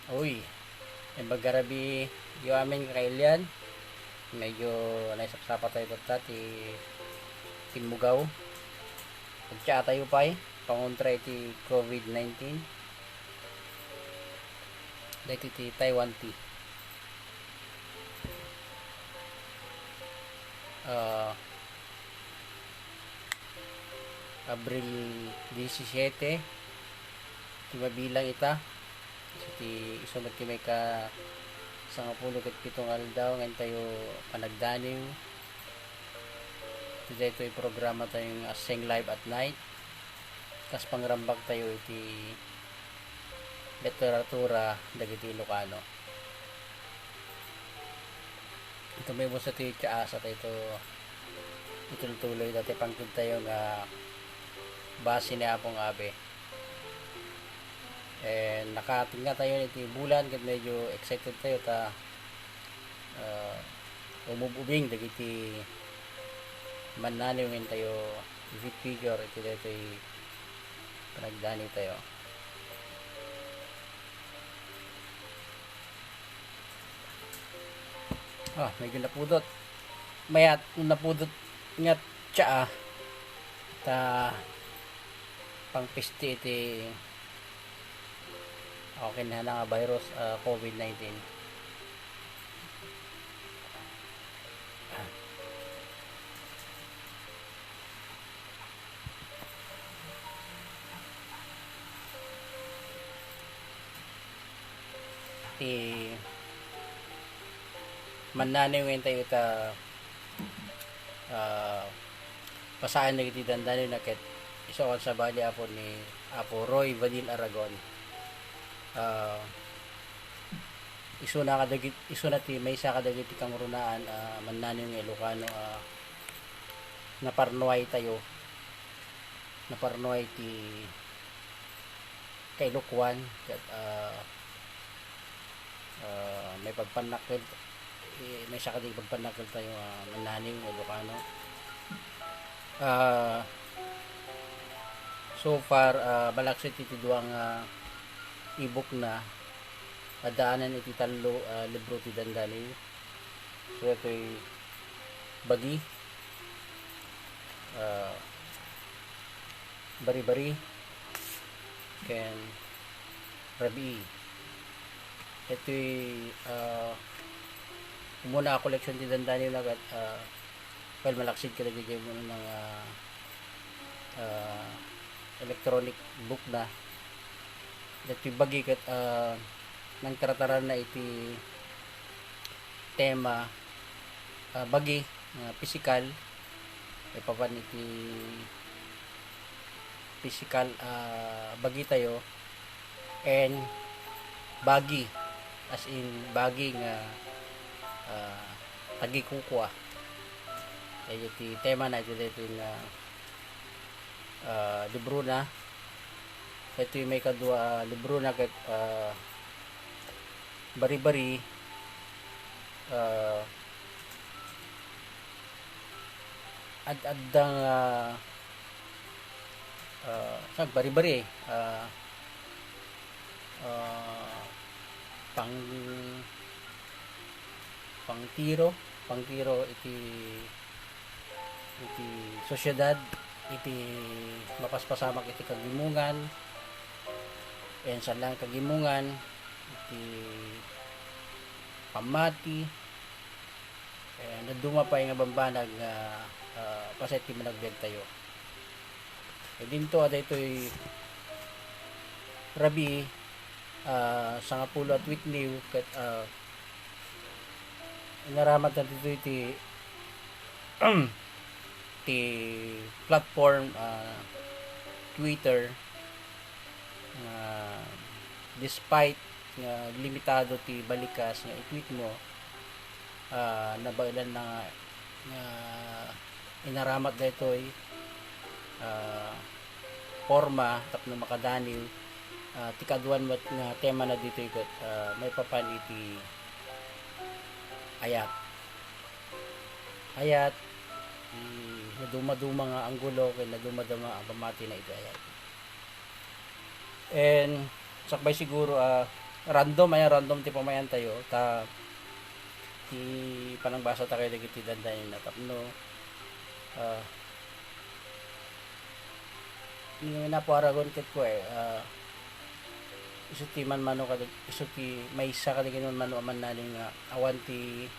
Uy, yung bagarabi yung amin kakailian. Medyo naisapsapa tayo ito ti timugaw. Pagtsa tayo pa pangontra iti COVID-19. Dahil ti Taiwan ti. Uh, Abril 17 ti mabilang ita. So ti isunod ti may ka sangapulo ket pitong aldaw ngayon tayo panagdaniw. Today ito yung programa tayong Sing Live at Night. Kas pangrambag tayo iti literatura dagiti Ilocano. Ito may mo sa ti kaasa tayo ito ituloy dati pangtod tayo nga base ni Apong Abe. And nakating nga tayo iti bulan ket medyo excited tayo ta umububing dagiti mananiw ngin tayo figure iti daytoy panagdani tayo. Medyo napudot. Mayat napudot nga tsa ta pangpisti iti okay na nga virus COVID-19. Ti mananay ngayon tayo ta pasaan na iti dandano na ket isokan sa bali apo ni Apo Roy Vadil Aragon. Isuna ti may isa kadagit ti kangrunaan mananay ng Ilocano naparnuay tayo naparnuay ti kailukwan ket may pagpanakil may isa kadagit pagpanakil tayo mananay ng Ilocano. So far balaksit iti duang ebook na adaanan iti talo libro ti dandani. So ito'y bagi bari-bari ken rabi. Ito'y umuna collection ti dandani na well malaksid ka lagi mo ng electronic book na dati bagi kat nang tarataran na iti tema bagi physical ipapan iti physical bagi tayo and bagi as in bagi nga tagi kukwa ay iti tema na iti dito yung libro na ito yung may kadua libro na kat bari-bari ad-adang sag bari-bari pang pangtiro iti sosyedad iti mapaspasamak iti kagimungan and sa lang kagimungan iti pamati naduma pa yung bambanag nga paset ti managbiag tayo dinto ada ito'y rabi sangapulo at witniw kat inaramat na dito iti ti platform Twitter despite nga limitado ti balikas nga i-tweet mo nabailan na nga inaramat na ito'y forma tapno makadaniw ti kaduan mo nga tema na dito ikot may papan iti ayat naduma-duma nga anggulo kay naduma-duma ang pamati na ito ayat and sakbay siguro random ti pamayan tayo ta ti panangbasa ta kay dagiti dandanin na tapno yung naparagon ket ko isu ti man mano kad isu ti maysa kad ginon mano man naning awan ti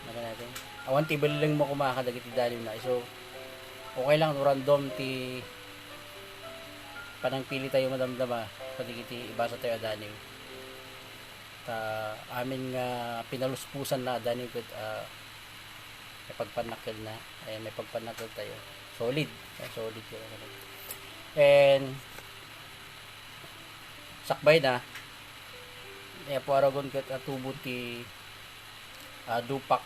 natin awan ti beling mo kumaka dagiti dalim na iso okay lang no random ti panangpili tayo madamdama kadigiti ibasa tayo adaniw ta amin nga pinaluspusan na adaniw ket may pagpanakil na ay may pagpanakil tayo solid yun and sakbay na po aragon ket atubo ti Dupax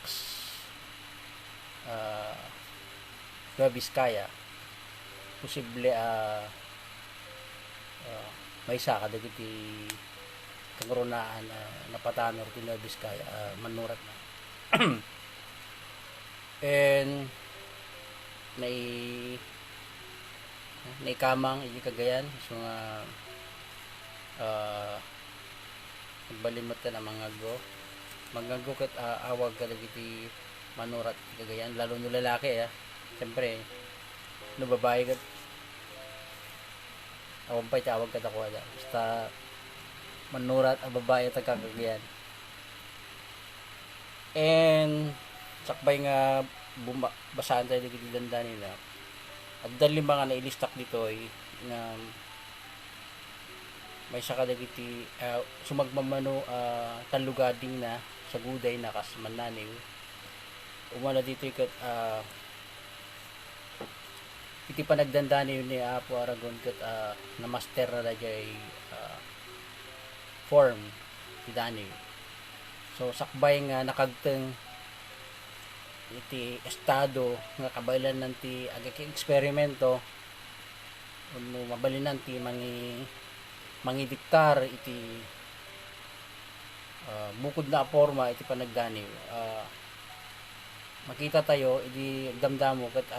Nueva Vizcaya posible may isa kadagiti kangronaan napatanor ti Nueva Vizcaya manurat na and kamang iti Cagayan so nga magbalimot ka na manggago ket awag ka dagiti manurat iti Cagayan lalo no lalaki siyempre no babae ket awan pa tawag ka tako basta manurat ang babae taga Cagayan and sakbay nga basaan tayo dagiti danda nila at dali mga nailistak dito nga may saka dagiti sumagmamano talugading na sa guday na kas mananiw umala dito ikat iti panagdandani ni Apo Aragon ket na master na dayay form ti dani so sakbay nga nakagteng iti estado nga kabailan nanti agak eksperimento uno mabalinan ti mangidiktar iti bukod na forma iti panagdaniw makita tayo iti damdamo ket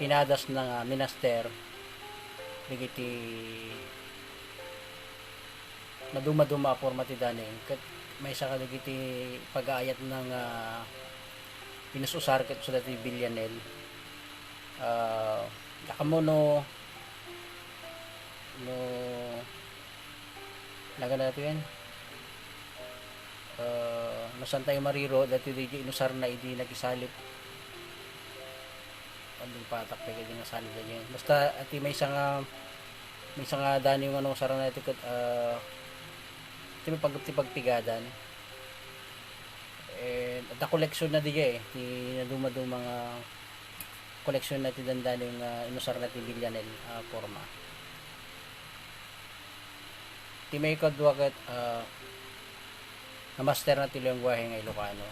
pinadas na minaster digiti naduma-duma forma ti dani ket may isa kadagiti pag-aayat ng pinususar ket sa dati Villanel kakamo no laga nato yan no Santay Mariro dati di inusar na idi nagisalip andong patak pa kaya nasalip na yan basta ati may isang dani yung anong sarang natin ket iti may pagtigadan and at koleksyon na diya ti naduma-duma mga koleksyon natin dandan yung inusar natin Villanel forma ti may kadwa ket na master na ti lengguwahe nga Ilocano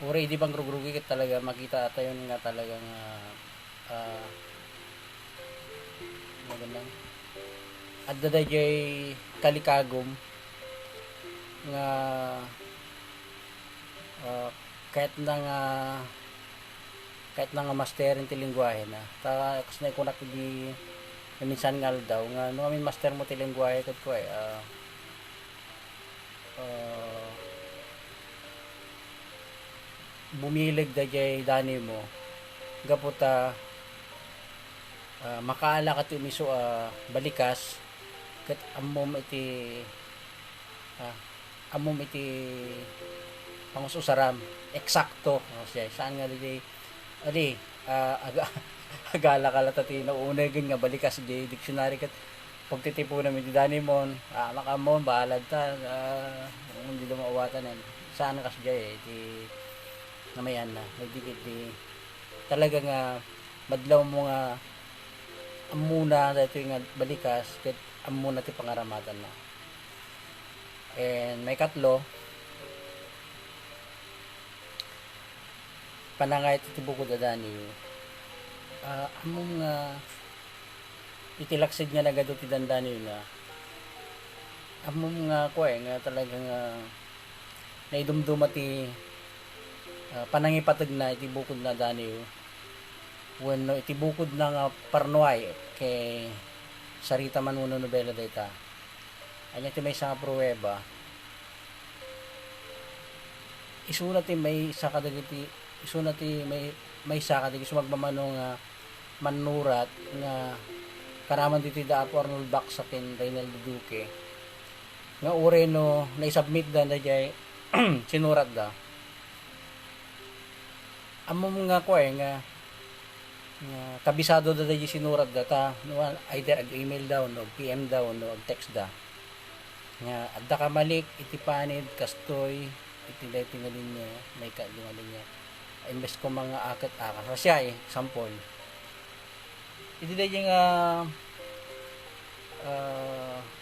uri di bang rugrugi ket talaga makita tayo nga talagang magandang at dadayay kalikagom nga kahit na nga masterin ti lingwahe na ta kas na kunak di minsan ngal daw nga no amin master mo ti lingwahe ket ko bumilig dayay dani mo gaputa makaala ka ti miso balikas ket ammom iti pangususaram eksakto saan nga di agala kalata ti nauna gin nga balikas di dictionary ket pagtitipo namin di dani mon makamon baalad ta hindi lumawatan yan saan kas jay ti namayan na nagdikit di talaga nga madlaw mo nga amuna dito nga balikas ket amuna ti pangaramatan na and may katlo panangay ti bukod adani among itilaksid nga nagado ti dandani na among nga nga talagang naidumduma ti panangipatag na iti bukod na daniyo wenno iti bukod na nga parnuay kay sarita man uno nobela dayta anya ti may nga pruweba isunat ti may isa kadagiti isunat ti may isa kadagiti sumagmamano nga manurat nga karaman dito da Apo Arnold Baksakin Reynaldo Duque nga ure no na-submit da na jay sinurat da amom nga ko nga kabisado da jay sinurat da ta no, either ag email daw no PM daw no ag text da nga adda ka malik iti panid kastoy iti day tingalin niya may kadungalin niya imbes ko mga akat-akas siya example iti day nga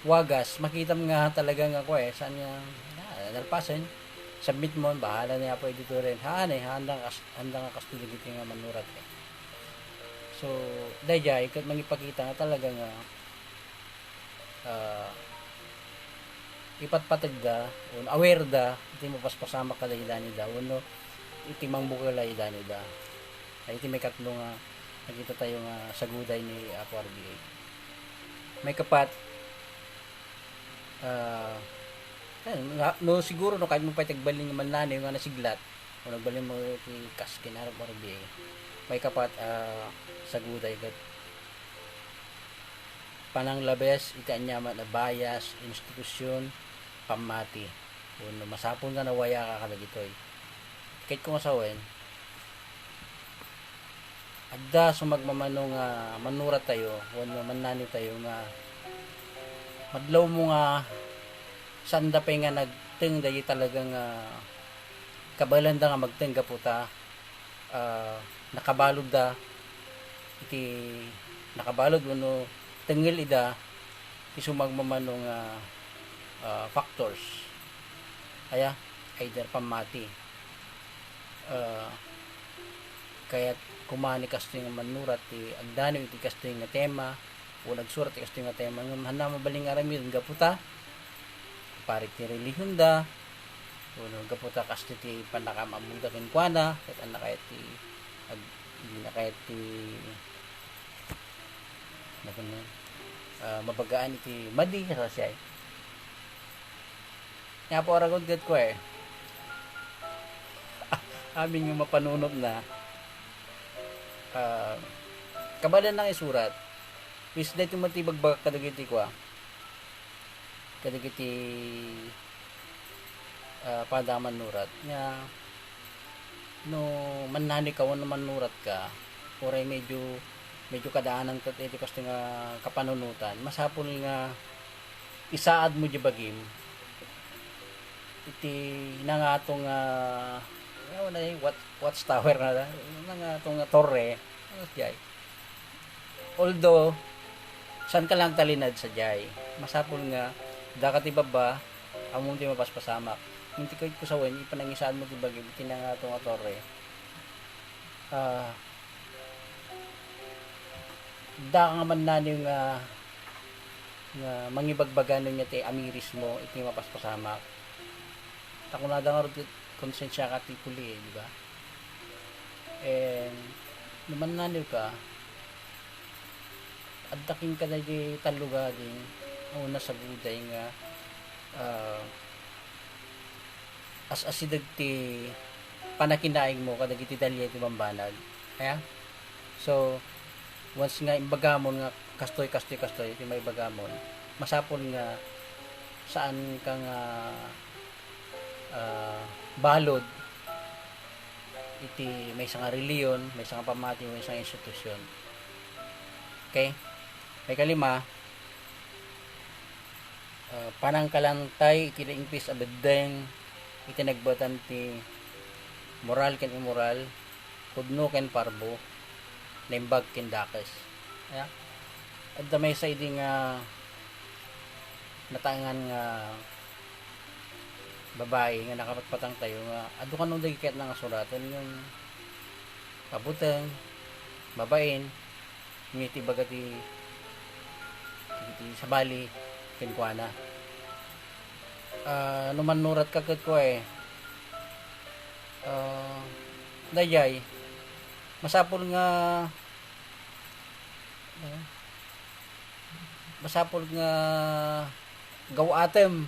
wagas makita mo nga talaga nga ko saan nga nalpasan submit mo bahala niya po editor rin handang nga kastudig iti nga manurat so dayjay kat mangipakita nga talaga nga ipatpatag da aware da iti mapaspasama ka da idani da uno iti mangbukala idani da ay iti may katlo nga nakita tayo nga saguday ni Apo RBA may kapat no siguro no kahit mo pa tagbalin nga manlani nga nasiglat o nagbalin mo iti kaskin Apo RBA may kapat saguday kat pananglabes iti anyaman na bias institusyon pamati uno masapon ka nawaya ka kadagitoy kahit kung asawen adda sumagmamano nga manurat tayo uno manani tayo nga madlaw mo nga sanda pa nga nagting dayi talagang kabalanda nga magting gaputa nakabalod da iti nakabalod uno tengil ida iti sumagmamano nga factors kaya either pamati kaya kumani kastoy nga manurat ti agdano iti kastoy nga tema o nagsurat ti kastoy nga tema nga handa mabaling aramid gaputa parik ti relihiyon da o gaputa kastoy ti panakamamuda ken kuana ket anna kayat ti hindi na kayat ti mabagaan iti madi sa siya nga po aragon gad ko amin yung mapanunot na kabalan ng isurat is dahil yung matibag kadagiti ko kadagiti padaman nurat nga no manani ka wano manurat ka oray medyo kadaanan kat iti kasi nga kapanunutan masapol nga isaad mo di bagim iti nangatong watchtower na nangatong torre jay although saan ka lang talinad sa jay masapol nga dakat ibaba among di mapaspasamak hindi ko kusawin ipanangisaan mo di bagim iti nangatong torre da nga man nani nga mangibagbagan niya ti amiris mo iti mapaspasamak takunada nga rin konsensya ka ti puli di ba naman nanil ka adtaking ka na di taluga din una sa buday nga as-asidag ti panakinaing mo kadag iti dalya ti bambanag kaya so once nga imbagamon nga kastoy iti may bagamon masapon nga saan ka nga balod iti may isang reliyon may isang pamati may isang institusyon okay may kalima panangkalantay iti impis abedeng iti nagbatan ti moral ken immoral pudno ken parbo naimbag ken dakes at may sa idi nga natangan nga babae nga nakapatpatang tayo nga adu kanong dagikit nga suratan yung kabuteng babaen ngiti bagati sa bali kenkwana numanurat ka ket ko dayay masapol nga masapol nga gawatem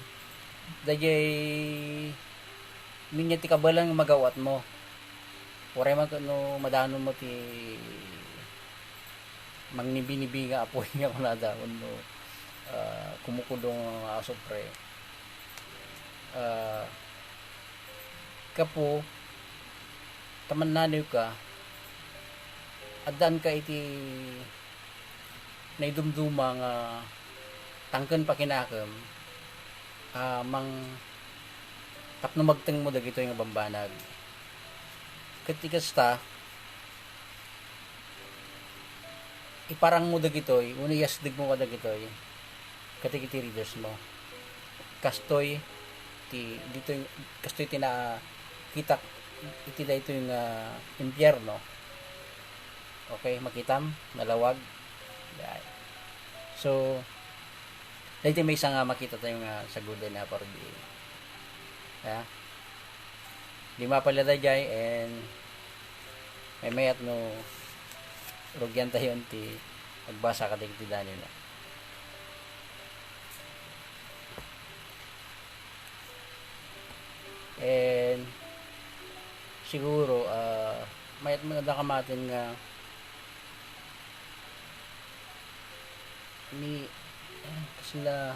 dayay minya ti kabalang magawat mo oray man no madano mo ti mangnibi-nibi nga apoy nga kunada no kumukudong aso pre kapo taman naniw ka adan ka iti naidumduma nga tangken pa kinakam mang tapno magteng mo dagito yung bambanag katikasta iparang mo dagitoy uniyasdig mo ka dagitoy katikiti readers mo kastoy ti dito kastoy tina kita iti da ito yung impyerno okay makitam nalawag so dito may isang makita tayo nga sa gulay na pardi lima pala dayay and may mayat no rugyan tayo ti agbasa ka digtidan nila and siguro mayat mga nakamatin nga ni sila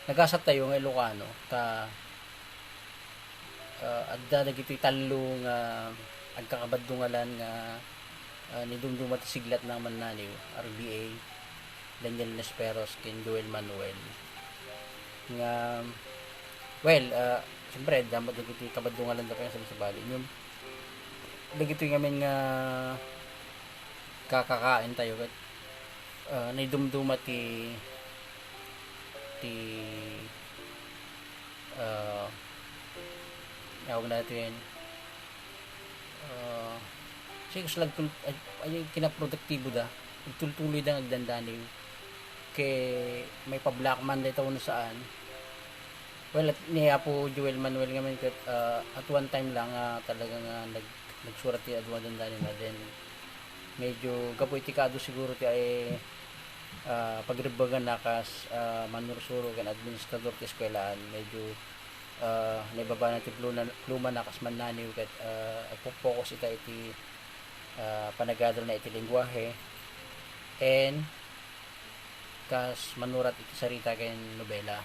nagasat tayo ng Ilocano ta adda dagiti talo nga agkakabadungalan nga ni dumdumat siglat ng Mananiw RBA Daniel Nesperos ken Joel Manuel nga well siyempre dapat dagiti kabadungalan da pa sa bali yung dagiti ngamin nga kakakain tayo kat ni dumdumat ti tawag natin sige slag ay kinaproduktibo da tultuloy da agdandani kay may pa-black man dito na saan well at niya po Joel Manuel ngayon at one time lang talagang nagsurat ti adwa dandani na then medyo gapoy tikado siguro ti ay pagribagan nakas manursuro kan administrador ti eskwelahan medyo naibaba na ti pluma nakas Mananiw kat focus ita iti panagadal na iti lingwahe and kas manurat iti sarita ken nobela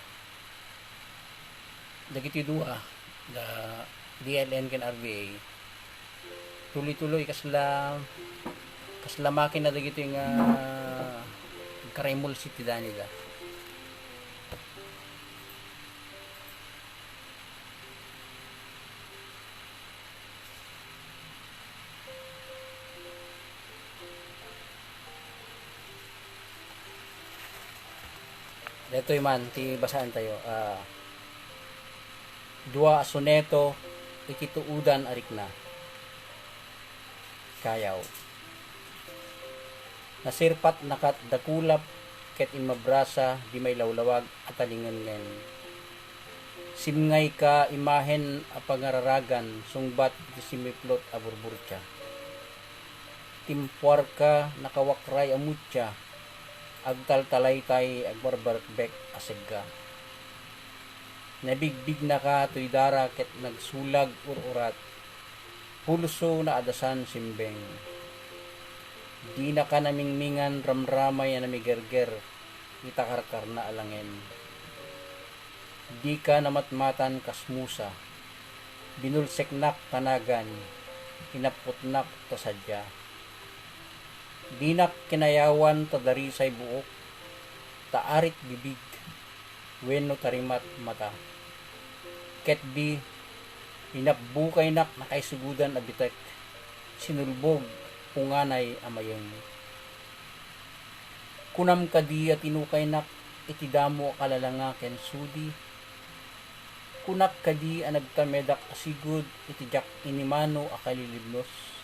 dagiti dua da DLN ken RBA tuloy-tuloy kasla makin na dagito yung Karimul City danila dito man ti basaan tayo dua soneto ikituudan arikna kayaw nasirpat nakat dakulap ket imabrasa di may lawlawag at alingan ngen simngay ka imahen a pangararagan sungbat di simiplot a burburtya timpuar ka nakawakray a mutya agtaltalaytay agbarbarbek asegga nabigbig na ka tuy dara ket nagsulag ururat pulso na adasan simbeng di na ka namingmingan ramramay na namigerger itakarkar na alangin di ka namatmatan kasmusa binulseknak tanagan inaputnak tasadya di na kinayawan tadarisay buok taarit bibig wenno tarimat mata ket di inapbukay nak nakaisugudan abitek sinulbog punganay amayeng kunam kadi at inukay nak itidamo kalalanga ken sudi kunak kadi ang nagkamedak asigud itijak inimano akalilibnos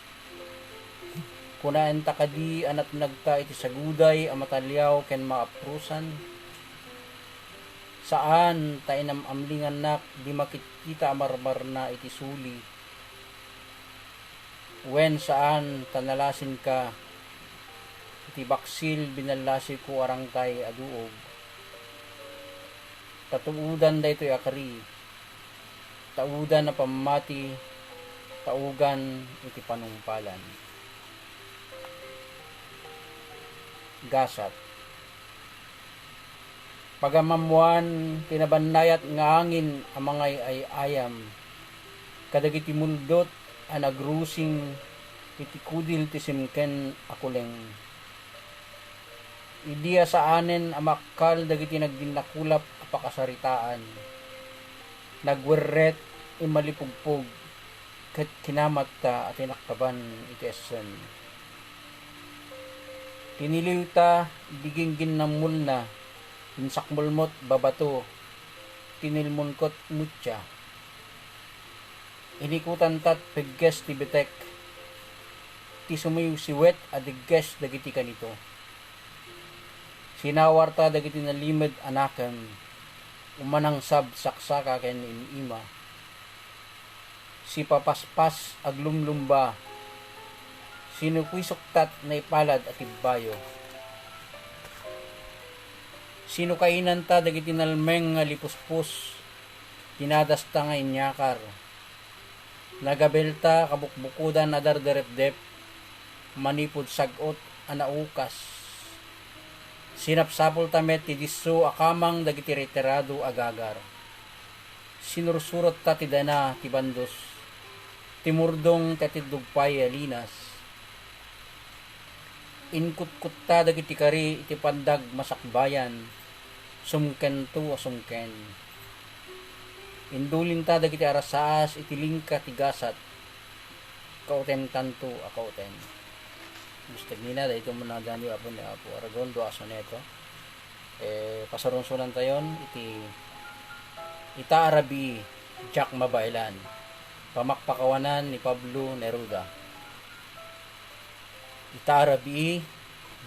kunaan ta kadi anat nagka iti saguday amatalyaw ken maaprusan saan ta inamamlingan nak di makikita amarmar na iti suli Wen saan tanalasin ka, iti baksil binalasi ko arangkay aduog. Tatuudan daytoy akari, taudan na pamati, taugan iti panungpalan. Gasat. Pagamamuan tinabanayat nga angin amangay ay ayam, kadagiti muldot ang nagrusing iti kudil ti simken akuleng. Idiya sa anen amakal dagiti nagdinakulap apakasaritaan. Nagwerret imalipugpog ket kinamat ta at tinakkaban iti esen. Tiniliw ta diginggin ng mulna, insakmulmot babato, tinilmunkot mutya. Inikutan tat pegges ti betek, ti sumayo siwet adigges dagiti kanito. Sinawarta dagiti nalimed anakem, umanang sab saksaka ken inima. Si papaspas aglumlumba, sinukwisuktat na ipalad at ibayo. Sino kainan ta dagiti nalmeng nga lipuspus, tinadasta nga inyakar. Nagabelta kabukbukudan adar derep-dep, manipod sagot anaukas. Sinapsapol tamet ti disso akamang dagiti retirado agagar. Sinursurot ta ti dana ti bandos, timurdong tatidugpay alinas. Inkutkut ta dagiti kari iti pandag masakbayan, sumken tu o sumken. Indulin ta dagiti arasaas iti lingka ti gasat, kauten tanto a kauten. Gustag nina dahito mo na gani apon ni Apo Aragon do aso neto. Pasarunsunan tayon iti Ita Arabi Jack Mabailan, pamakpakawanan ni Pablo Neruda. Ita Arabi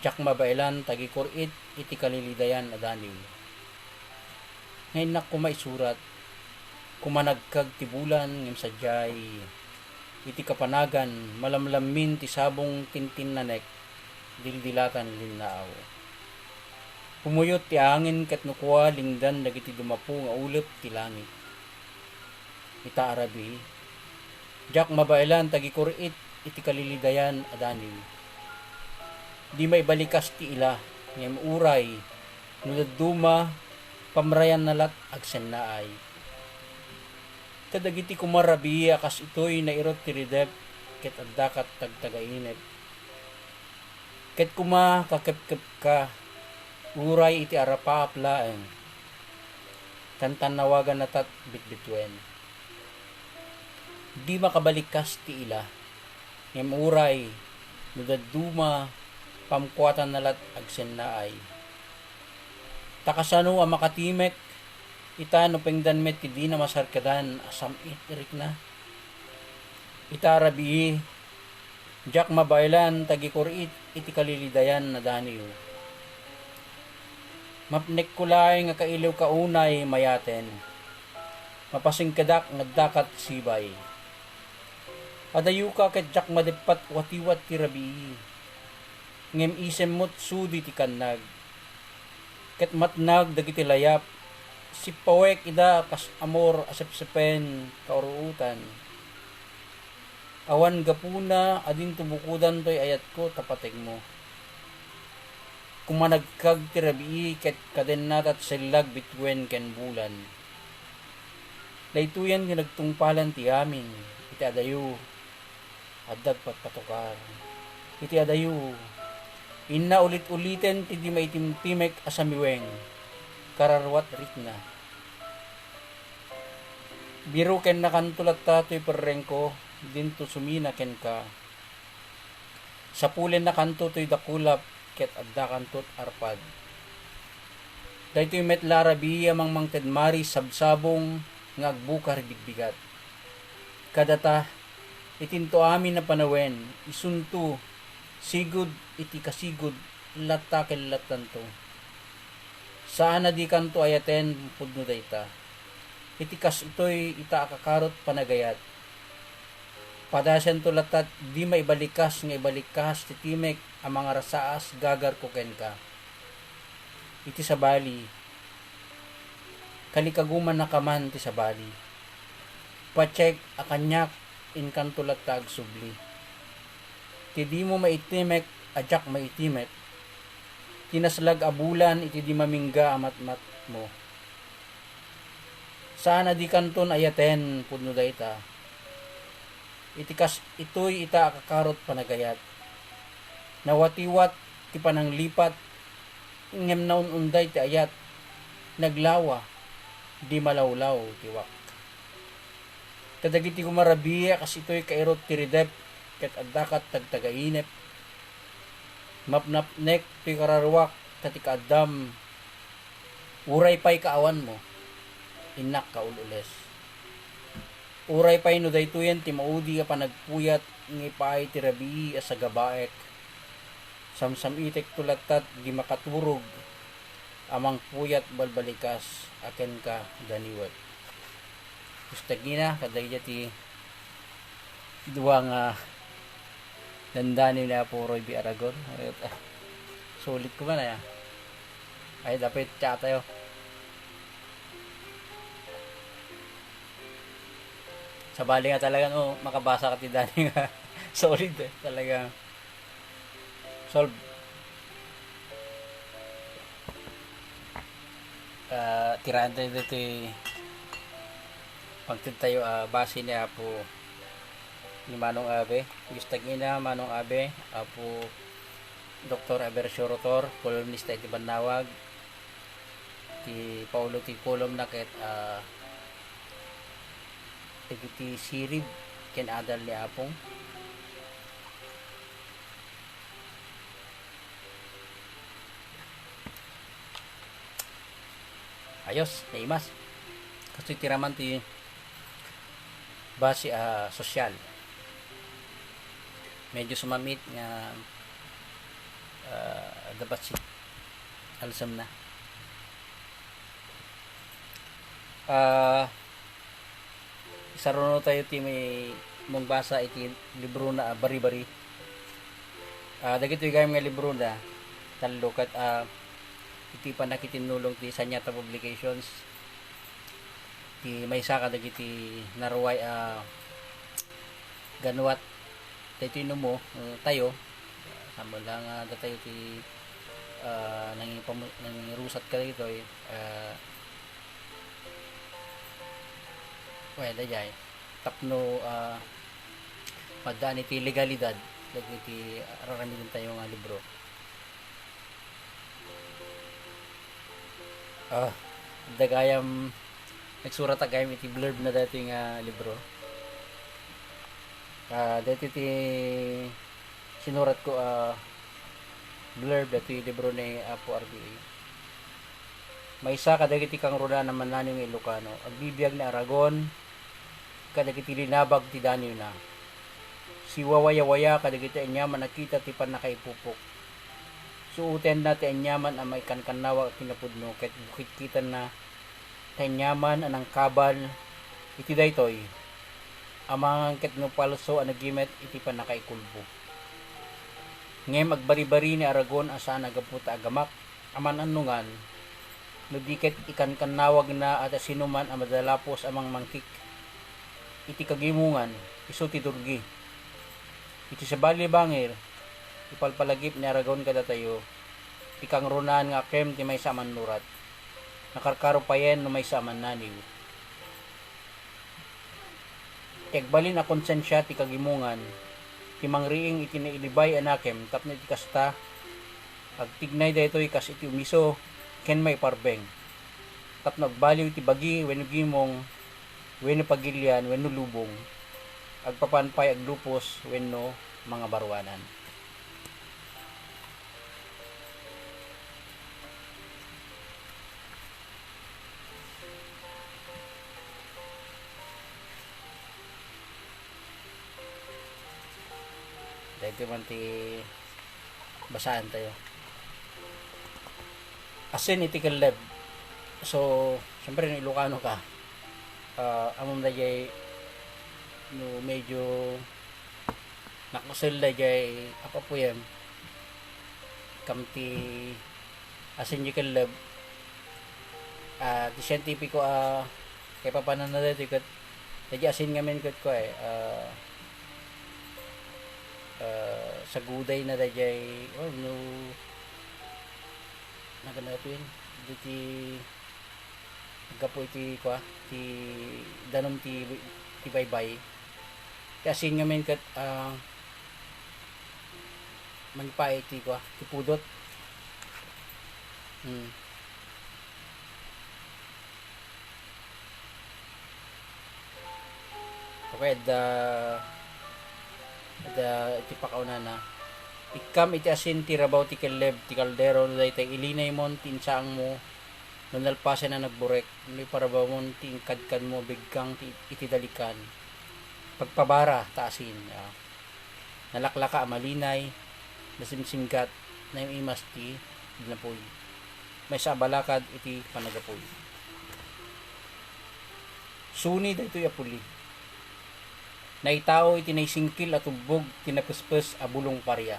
Jack Mabailan tagikurit iti kalilidayan adaniw. Ngayon na kumaisurat, kumanagkag tibulan ngem sadyay iti kapanagan malamlamin ti sabong tintin nanek dildilatan linnaaw. Pumuyot ti angin ket nukwa lingdan dagiti dumapu nga ulep ti langit. Ita Arabi Jack Mabailan tagikurit iti kalilidayan adaniw. Di may balikas ti ila ngem uray nudaduma pamrayan nalat agsen naay. Kadagiti kumarabi akas itoy nairot ti ridep ket addakat tagtagainep. Ket kuma kakepkep ka uray iti arapa aplaeng. Tantanawagan natat bitbitwen. Di makabalikas ti ila ngem uray nudaduma pamkuatan nalat agsen naay. Takasano ang makatimek ita no pengdan met ti di na masarkadan asam itirik na. Ita Arabi Jack Mabailan tagikurit iti kalilidayan na daniw. Mapnek kulay nga kailaw kaunay mayaten, mapasingkadak nga dakat sibay. Adayu ka ket Jack Madepat watiwat ti Rabi, ngem isem mot sudi ti kannag. Ket matnag dagiti layap, si pawek ida kas amor asepsepen kauruutan. Awan gapuna adin tubukudan toy ayat ko tapateg mo. Kumanagkag ti Rabii ket kaden natat sellag bitwen ken bulan. Daytoyan nga nagtungpalan ti amin, iti adayu addag patpatukar. Iti adayu inna ulit-uliten ti di maitimtimek asamiweng, kararwat ritna. Biro ken nakantulat tatoy perrengko, dinto sumina ken ka. Sapulen nakanto toy dakulap, ket adda kantot arpad. Daytoy met larabi amang mangtedmari sabsabong nga agbukar bigbigat. Kadata itinto amin na panawen, isunto sigud iti kasigud latta ken lattanto. Saan na di kanto ayaten pudno dayta. Iti kas itoy ita akakarot panagayat. Padasan tulatat di maibalikas nga ibalikas ti timek ang mga rasaas gagar ko ken ka. Iti sa bali, kalikaguman na kaman ti sa bali. Pacheck akanyak inkantulat tag subli. Ti di mo maitimek, ajak maitimek. Tinaslag abulan iti di mamingga amat-mat mo. Sana di kanton ayaten pudno dayta. Itikas ito'y ita akakarot panagayat. Nawatiwat ti pananglipat ngem naun unday ti ayat. Naglawa di malawlaw tiwak. Kadagiti kumarabiya kas ito'y kairot ti ridep ket addakat tagtagainep. Mapnapnek ti kararwak tati kaadam. Uray pa'y kaawan mo. Inak kaulules. Uray pa'y no daytoyen ti maudi ka panagpuyat ngipay ti rabii sa gabaek. Samsam itek tulatat di makaturog amang puyat balbalikas aken ka ganiwat. Gustagina kadayja ti duwang dandani na po Roy B. Aragon. Sulit ko ba na ya? Ay dapat chat tayo. Sa bali nga talaga makabasa ka ti Dani nga solid talaga solve. Tiraan tayo dito pagtid tayo base niya po ni Manong Abe. Gustag ina Manong Abe po Dr. Abersio Rotor, kolumnista iti Banawag ti Paulo ti kolum na ket iti sirib ken adal ni apong ayos naimas kasi tiraman ti base sosyal medyo sumamit nga dapat si alsam na saruno tayo ti may mong basa iti libro na bari-bari. Dagito yung nga libro na talukat iti panakitinulong ti Sanyata Publications. Ti may saka dagiti naruway ganuat tayo mo tayo samo lang tayo ti nangirusat ka dito dayay tapno madaan iti legalidad dagiti raramidin tayo nga libro. Dagayam nagsurat agayam iti blurb na dati nga libro. Dati ti sinurat ko blurb dati libro ni Apo RBA. May isa kadagiti kang runa naman naning Ilocano. Agbibiyag na Aragon kadagiti linabag ti Danyo na. Si wawaya-waya kadagiti anyaman nakita ti panakaipupok. Suuten na ti anyaman ang may kankanawa at kinapudno ket bukit kita na ti anyaman anang kabal iti daytoy. Amang ket no palso ang nagimet iti panakaikulbo. Ngem agbari-bari ni Aragon asa nagaputa agamak aman anungan no diket ikan kanawag na at sinuman ang madalapos amang mangkik iti kagimungan iso ti durgi iti sa bali bangir ipalpalagip ni Aragon kada tayo ikang runan nga kem ti may saman nurat nakarkaro payen no may saman naniw kegbalin a konsensya ti kagimungan ti mangriing iti nailibay anakem tapno iti kasta agtignay daytoy kas iti umiso ken may parbeng tapno agbaliw iti bagi wenno gimong wenno pagilyan wenno lubong agpapanpay aglupos wenno mga barwanan. Dahil man ti basahan tayo asin iti kalab. So syempre no Ilocano ka amom dayay no medyo nakusel da jay apa po yan kamti asin yung kalab di scientifico kay papanan na dito kat jadi asin ngamin kat ko sa guday na dajay no naganapin diti gapo iti kwa ti danom ti baybay ti asin ngamin kat manipay ti kwa ti pudot okay iti pakauna na ikam iti asin ti rabaw ti keleb ti kaldero no daytay ilinay mon ti insaang mo no nalpasan na nagburek no parabaw mon ti ingkadkan mo bigkang iti dalikan pagpabara ta asin nalaklaka malinay nasimsimgat na yung imas ti napoy may sa balakad iti panagapoy suni dayto apuli naitao iti naisingkil at ubog tinapuspes a bulong parya.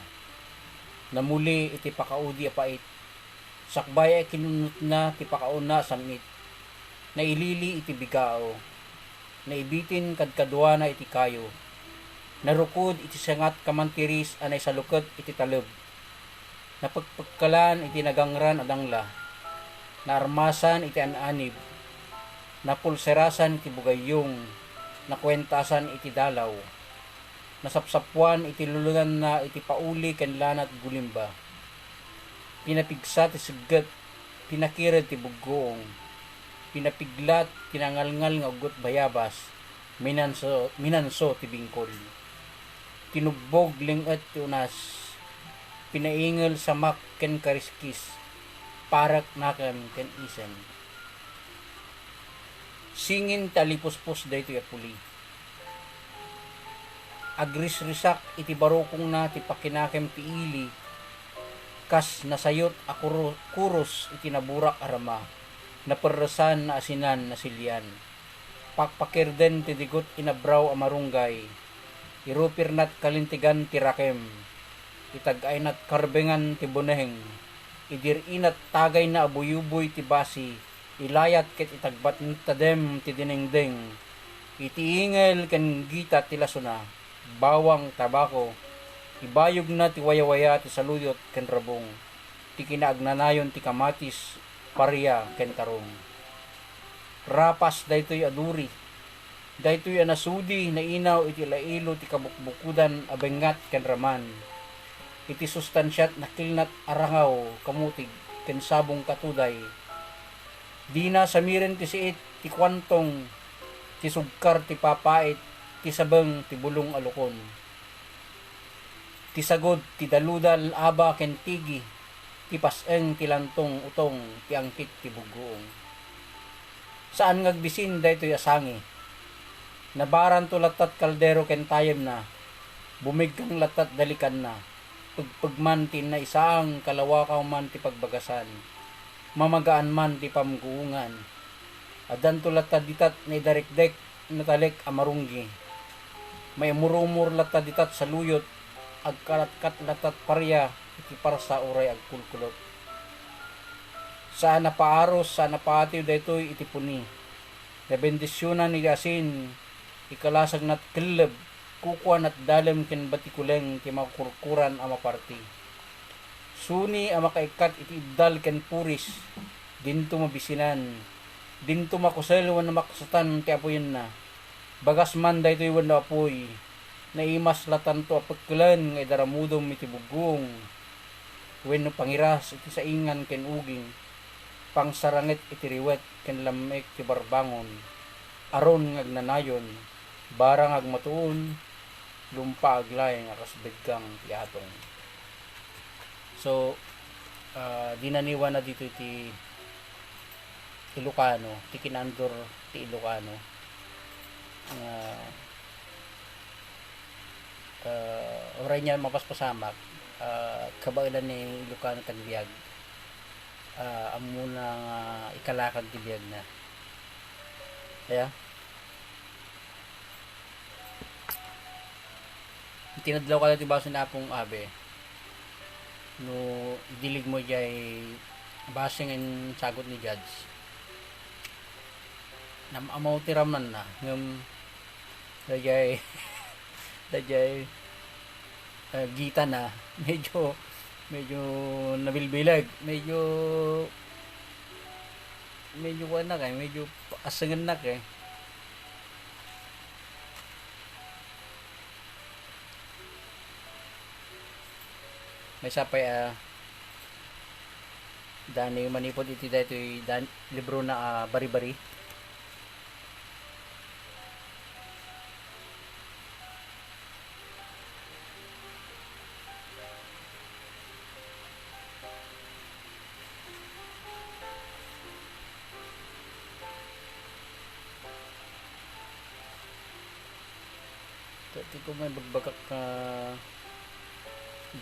Namuli iti pakaudi apait. Sakbay ay kinunot na ti pakauna samit. Nailili iti bigao. Naibitin kadkadwa na iti kayo. Narukod iti sangat kamantiris anay salukod iti taleb. Napagpagkalan iti nagangran adangla. Naarmasan iti ananib. Napulserasan iti bugayong. Nakwentasan iti dalaw, nasapsapuan iti lulunan na iti pauli ken lanat gulimba, pinapigsa ti seget, pinakired ti buggoong, pinapiglat tinangalngal nga ugot bayabas, minanso ti bingkol, tinugbog linget ti unas, pinaingel sa mak ken kariskis, parak nakem ken isen. Singin talipuspos dayto apuli. Agrisrisak iti barokong na ti pakinakem ti ili. Kas nasayot a kuros iti naburak arama. Naperresan na asinan na silyan. Pakpakirden ti digot inabraw a marunggay. Irupirnat kalintigan ti rakem. Itagay nat karbengan ti boneheng. Idirinat tagay na abuyuboy ti basi. Ilayat ket itagbat tadem ti dinengdeng itiingel ken gita ti lasuna bawang tabako ibayog na ti wayawaya ti saluyot ken rabong ti kinaagnanayon ti kamatis parya ken tarong rapas daytoy aduri daytoy anasudi na inaw iti lailo ti kabukbukudan abengat ken raman iti sustansyat nakilnat arangaw kamutig ken sabong katuday di na samiren ti siit ti kwantong ti sugkar ti papait ti sabeng ti bulong alukon ti sagod ti daludal aba ken tigi ti paseng ti lantong utong ti angkit ti buggoong saan ngagbisin daytoy asangi nabaran to latat kaldero ken tayem na bumigkang latat dalikan na pagpagman ti na isaang kalawakaw man ti pagbagasan mamagaan man ti pamguungan. Adan tulatad ditat na idarikdek natalik amarunggi. May murumur latad ditat sa luyot agkarat-kat latat parya iti parsa uray agkulkulot. Saan napaaros, saan napaatiw daytoy iti puni. Na bendisyonan ni asin ikalasag nat keleb kukuan at dalem ken batikuleng ti makurkuran a maparti. Suni ang makaikat iti ibdal ken puris dinto mabisinan dinto makusel wan makusatan ti apoyen na bagas man daytoy wan na apoy naimas latan to apagkelan nga idaramudom iti bugong wenno pangiras iti saingan ken uging pangsarangit iti riwet ken lamek ti barbangon aron ngagnanayon barang agmatuon lumpa aglayeng akas beggang ti atong. So, dinaniwan na dito ti Ilocano, ti kinandor ti Ilocano. Oray niya mapaspasamak, kabailan ni Ilocano tagbiag. Amo na ikalakag ti biag na. Kaya, tinadlaw ka ti baso na pong abe no dilig mo jay basing ang sagot ni judge nam amaw tiramnan na ngam dajay dajay gita na medyo nabilbilag medyo wala kay medyo asangan na kay may sapay dani manipod iti daytoy libro na bari-bari Dati ko may bagbagak ka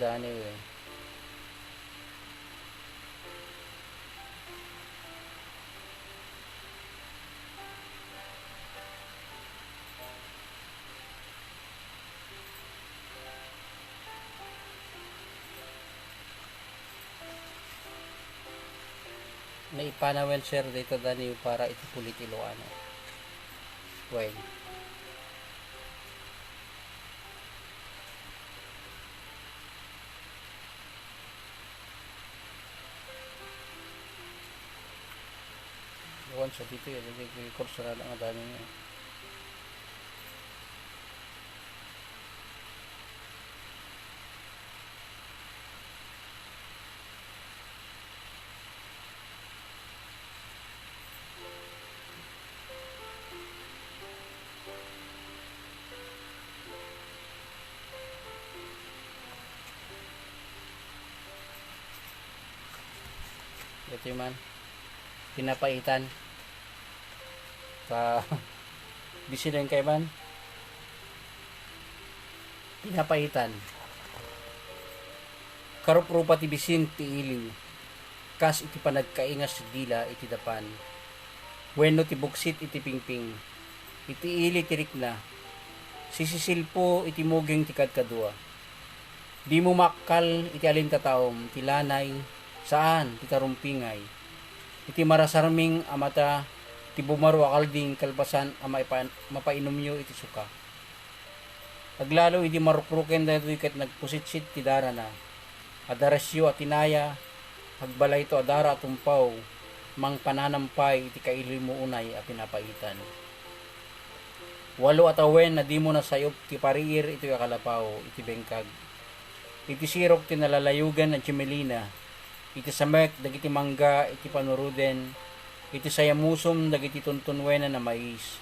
dani eh. Naipanawel sir dito dani para itipulit Ilocano. Well. Iwan sa dito yun, hindi kurso na lang ang dami niya. Ito yung man, pinapaitan. Busy lang kay man pinapaitan karup-rupa ti bisin ti iliw kas iti panagkaingas ti dila iti dapan wenno ti buksit iti pingping iti ili ti rikna sisisilpo iti muging ti kadkadua di mo makkal iti alin tataom ti lanay saan ti tarumpingay iti marasarming amata ti bumaro akalding kalpasan ang mapainom nyo iti suka. Aglalo iti marukruken dahil kat nagpusitsit ti dara na. Adarasyo at tinaya, agbalay to adara at umpaw, mang pananampay iti kaili mo unay a pinapaitan. Walo at awen na di mo nasayop ti pariir iti akalapaw iti bengkag. Iti sirok ti nalalayugan at chimelina, iti samek dagiti mangga iti panuruden, iti sayamusom dagiti tuntunwena na mais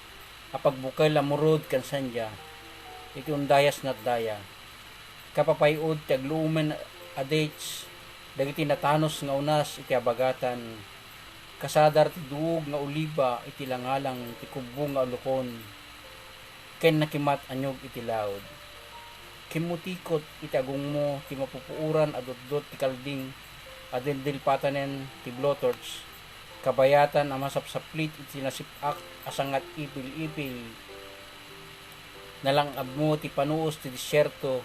apagbukal amurod kan sandya iti undayas nat daya kapapayod ti agluumen adates dagiti natanos nga unas iti abagatan kasadar ti duog nga oliba iti langalang ti kubbo nga alukon ken nakimat anyog iti laod kimutikot iti agong mo ti mapupuuran adot-dot ti kalding adildil patanen ti blowtorch kabayatan ang masapsaplit iti nasipak asangat ipil-ipil nalang abmo ti panuos ti disyerto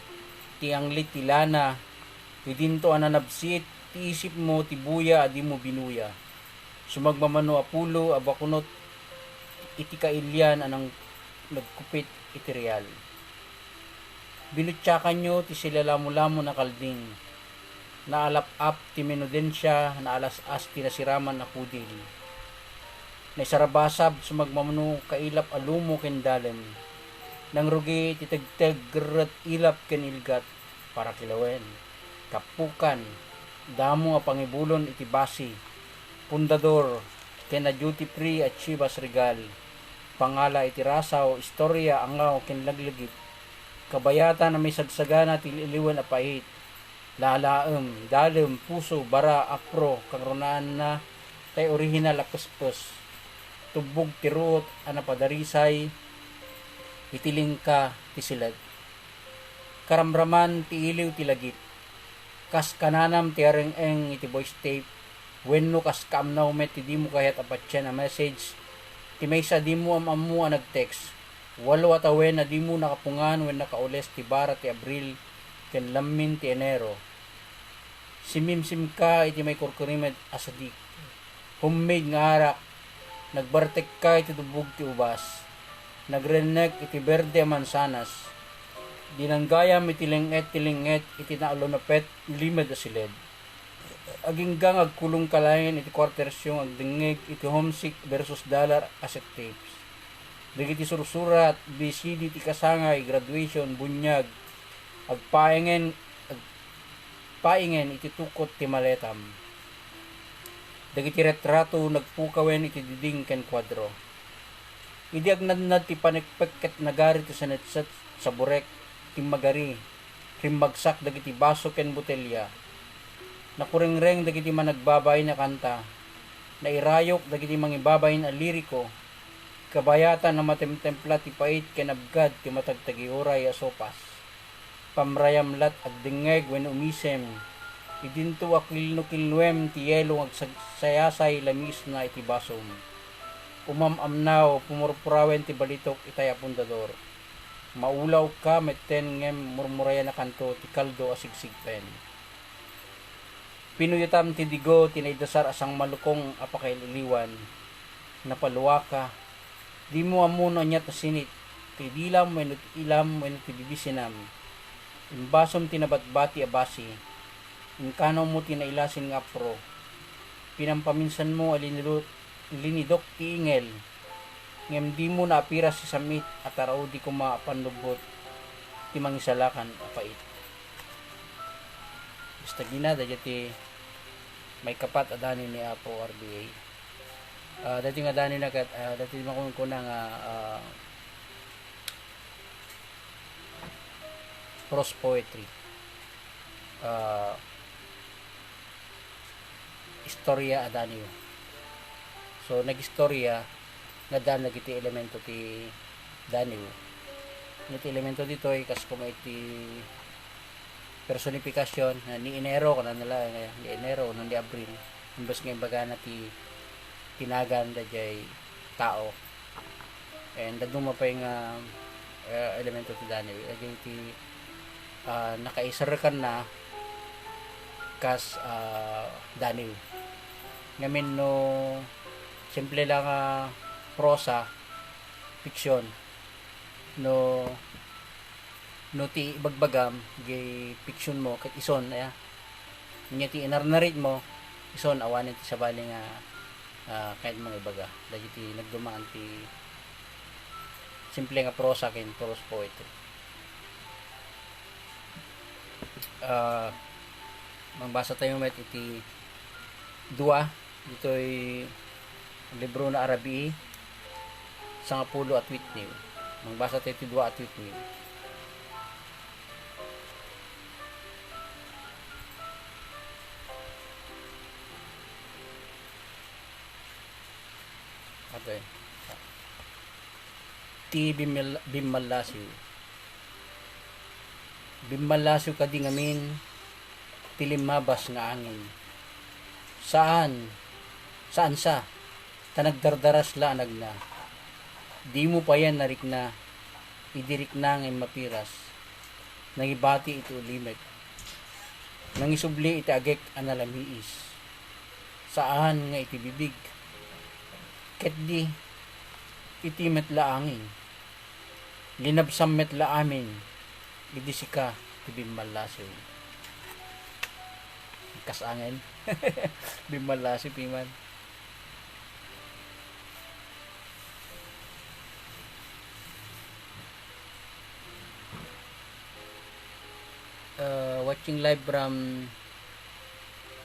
ti anglit ti lana ti dinto ananabsit ti isip mo ti buya adi mo binuya sumagmamano apulo abakunot iti kailyan anang nagkupit iti real binutyakan nyo ti silalamo-lamo na kalding naalap-ap ti menudensya, naalas-as ti nasiraman na pudil. Naisarabasab sumagmamano kailap alumo ken dalem. Nang rugi ti tagtag grat ilap ken ilgat para kilawen. Kapukan, damo nga pangibulon iti basi. Pundador, ken na duty free at Chivas Regal. Pangala iti rasaw, istorya angaw ken laglagip. Kabayatan na may sagsagana ti iliwan apait. Lalaem, dalem, puso, bara, apro, kangrunaan na tay original akuspos. Tubog, tirot, anapadarisay, itiling ka, tisilad. Karamraman, ti iliw, tilagit. Kas kananam, ti areng-eng, iti voice tape. Wenno kas kaamnaw met, ti di mo kahit apatya na message. Ti may sa di mo amamu nag-text. Walo atawen na di mo nakapungan when nakaules ti bara ti Abril ken lamin ti Enero. Simimsim ka iti may kurkurimed asadik. Homemade nga harak. Nagbartek ka iti dubog ti ubas. Nagrenek iti berde mansanas. Dinanggayam iti linget iti naalunapet limed asiled. Aginggang agkulong kalayan iti kwartersyong agdingig iti homesick versus dollar asset tapes. Dagiti sursurat, BCD ti kasangay, graduation, bunyag, agpaingen iti tukot ti maletam. Dagiti retrato nagpukawen iti diding ken kwadro. Idi agnadnad ti panekpek ket nagari ti sanetsat sa burek ti magari, rimbagsak dagiti baso ken botelya. Nakurengreng dagiti managbabay na kanta. Nairayok dagiti mangibabay na liriko. Kabayatan na matemtempla ti pait kenabgad ti matagtagi oray a sopas. Pamrayamlat agdingeg wen umisem. Idinto akilno kilnuem ti yelo agsayasay lamis na iti basom. Umamamnaw pumurpurawen ti balitok itay apundador. Maulaw ka metten ngem murmurayan na kanto ti kaldo asigsigpen. Pinuyutam ti digo tinaydasar asang malukong apakaililiwan. Napaluwa ka. Di mo amuno niya tasinit, ti dilam wenut ilam wenut ti bibisinam. Imbasom tinabatbati abasi, inkano mo tinailasin nga pro. Pinampaminsan mo linidok ti ingel, ngem di mo naapira si samit at araw di ko maapanlubot, ti mangisalakan apait. Basta ginada ti may kapat adani ni Apo RBA. Dati nga dani na kat dati makon ko na nga prose poetry, istorya adani. So nagistorya nga dan nagiti elemento ti dani. Iti elemento dito ay kas kuma iti personifikasyon ni Enero kana nila ni Enero nung di Abril. Imbes nga imbaga na ti tinagan da jay tao, and daduma pa yung elemento ti Daniel again ti nakaisarkan na kas Daniel ngamin no simple lang prosa fiction no ti bagbagam gay fiction mo kat ison aya nya ti inarnarit mo ison awanin ti sabali nga kahit mga ibaga dahil ti nagdumaan ti simple nga prosa ken prose poetry. Magbasa tayo met iti dua dito'y libro na Arabi sangapulo at witniw. Magbasa tayo iti dua at witniw. Okay. Ti bimmalasiw. Bimmalasiw kadi ngamin tilimabas nga angin. Saan sa tanagdardaras laanag na. Di mo pa yan narik na idirik na ngay mapiras. Nangibati ito ulimet. Nangisubli iti agek analamiis. Saan nga iti bibig. Ket di iti metla angin linabsam metla amin idi sika ti bimmalasiw kas angin bimmalasiw piman. Watching live from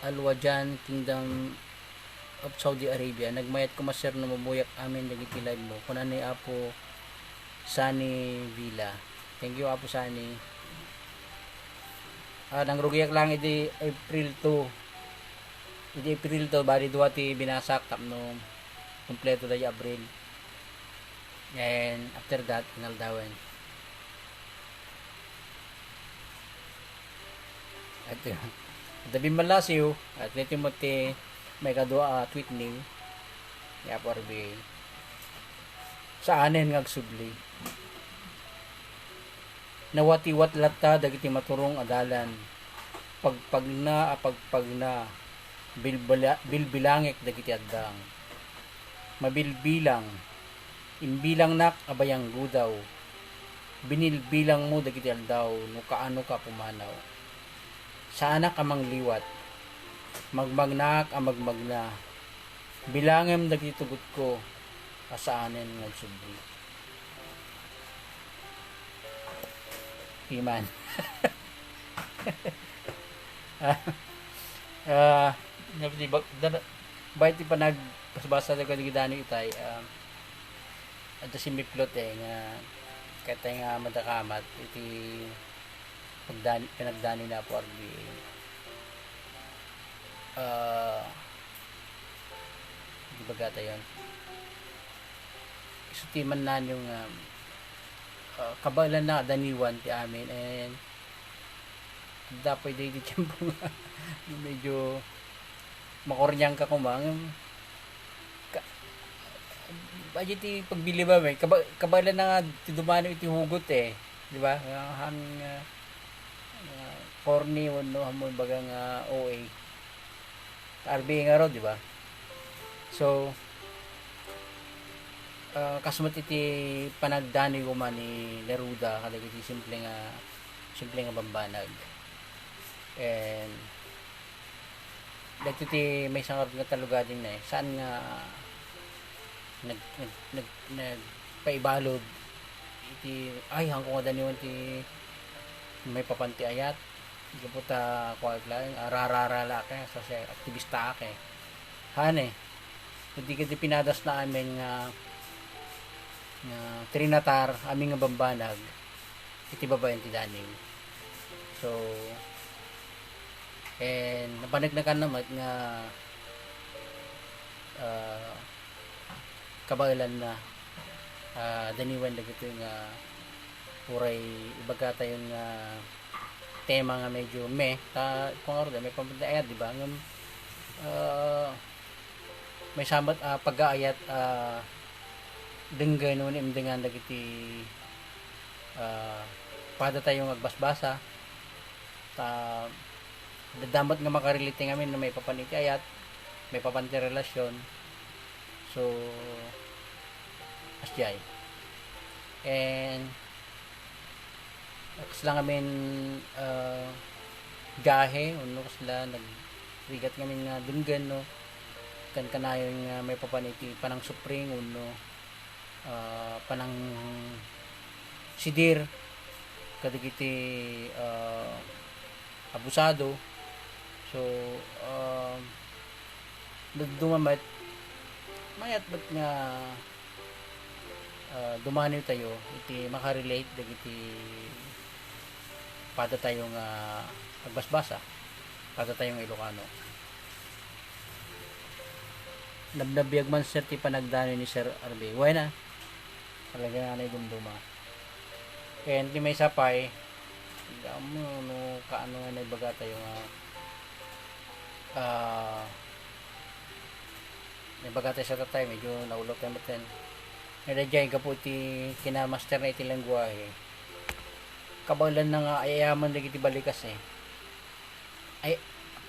Al-Wajan Kingdom of Saudi Arabia. Nagmayat ko maser na mabuyak amin nagiti live mo. Kunan ni Apo Sani Villa. Thank you Apo Sani. Nangrugiyak lang iti April 2. Iti April 2 bali duwa ti binasak tapno kompleto da April. And after that inaldawan. At dabi malasiw at niti mo ti may kadua tweet ni Apo RBA sa anen nga agsubli Nawatiwat lata dagiti maturong adalan. Pagpagna bilbilangek dagiti addang. Mabilbilang imbilang nak abayang gudaw. Binilbilang mo dagiti aldaw no kaano ka pumanaw. Sa anak amang liwat. Magmagnak amagmagna. Bilangem dagiti tugot ko asaanen nagsubli. Iman. Bayit ti panag pasbasa ko digi dani itay adto si Miplot nga katay nga madakamat iti pinagdani na po RBA di ba gata yun isutiman na yung kabalan na daniwan ti amin and dapat di tiyempo nga medyo makoryang ka kumang budget ti pagbili ba may kabalan na nga ti dumano iti hugot di ba han corny no hamon baga nga OA RBA nga ro di ba so kasmat iti panagdani ko man ni Neruda kadagiti simple nga bambanag and dagiti ti may sangarap nga talugading na saan nga nagpaibalod iti ay hangko nga daniwan ti may papanti ayat di po ta kuwag lang rararala ka sa aktivista ka hane hindi ka di pinadas na amin nga trinatar aming nga bambanag iti babayan ti daning so and napanagnakan naman nga kabailan na daniwan dagito nga puray ibaga tayo nga tema nga medyo kung ano may pamatayat di ba may samat pag-aayat denggan nun imdengan dagiti pada tayong agbasbasa dadamot nga makarelate ngamin na may papaniti ayat may papanti relasyon so asjay and kasla ngamin gahe uno kasla nagrigat ngamin nga dunggan no kan kanayon nga may papaniti panang supring uno panang sidir kadagiti abusado so dumamat mayat bat nga dumaniw tayo iti makarelate dagiti pada tayo nga agbasbasa pada tayong Ilocano nabnabiyag man sir ti panagdani ni Sir RB na talaga nga na dumduma and ti may sapay no kaano nga naibaga tayo nga naibaga tayo sa tatay medyo naulog tayo matin nilajay ka po ti kinamaster na iti lengguwahe kabalan na nga ayaman lagi ti balikas ay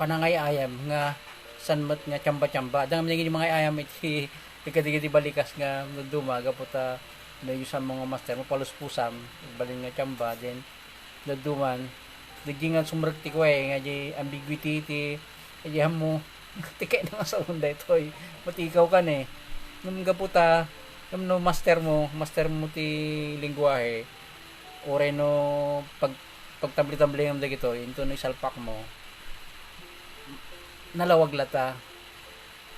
panangayayam nga sanmat nga tsamba-tsamba dang naging mga ayam iti tigadi balikas nga dumaga po ta medyo sa mga master mo paluspusam balin nga tsamba then naduman nagingan sumragti ko nga di ambiguity ti mo tikay na sa unda ito matikaw ka nung gaputa no master mo ti lingwahe ore no pagtabli-tabli ng dagito into no isalpak mo nalawag lata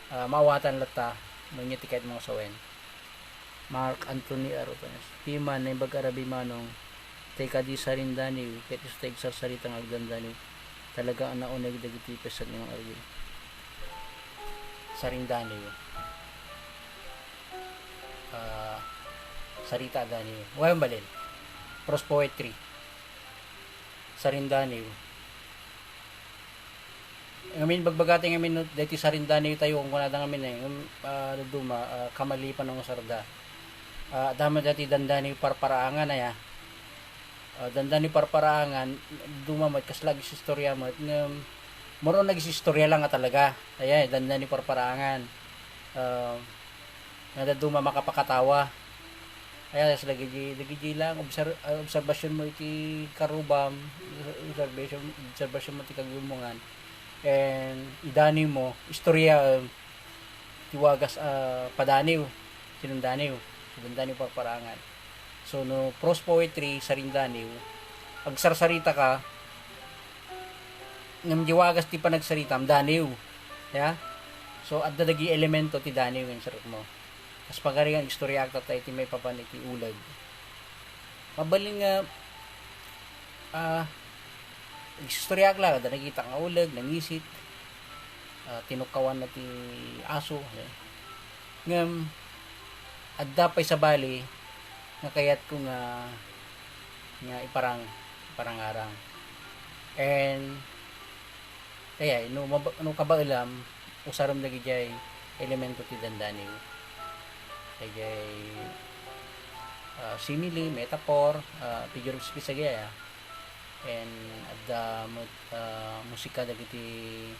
maawatan lata nung tikay mga sawen Mark Anthony Arotanes Timan na ibag-arabi manong teka di sarindani kahit isteg sa salitang agdandani talaga ang naunag dagiti pesag ng arwi sarindani sarita dani wayang balin prose poetry sarindani ngamin bagbagati ngamin dati sarindani tayo kung kunada ngamin duma kamali pa ng sarda dama dati dandani parparaangan ay dandani parparaangan dumamat kas lagi sa istorya mo nga moro nag-istorya lang nga talaga ay dandani parparaangan nga duma makapakatawa ay lagi lang obserbasyon mo iti karubam obserbasyon mo iti kagulmungan and idani mo istorya tiwagas padaniw sinundaniw sinundaniw parparangan so no prose poetry sarindaniw agsarsarita ka ngam tiwagas ti panagsarita daniw ya so adda dagi elemento ti daniw ng sarit mo as pagaringan istorya akta tayo ti may papan iti ulag mabalin nga istorya akla da nakita nga ulag nangisit tinukawan na ti aso ngam adda pay sa bali nga kayat ko nga iparangarang and kaya no kabailam usaram lagi jay elemento ti dandaniw kaya simile metaphor figure of speech agaya and adda musika dagiti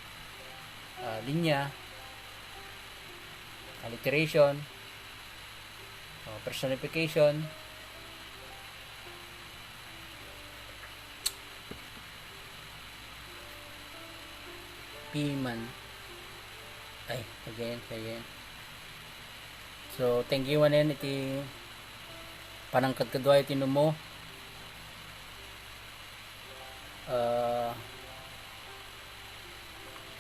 linya alliteration personification piman ay again so thank you manen iti panangkad kadwa iti numo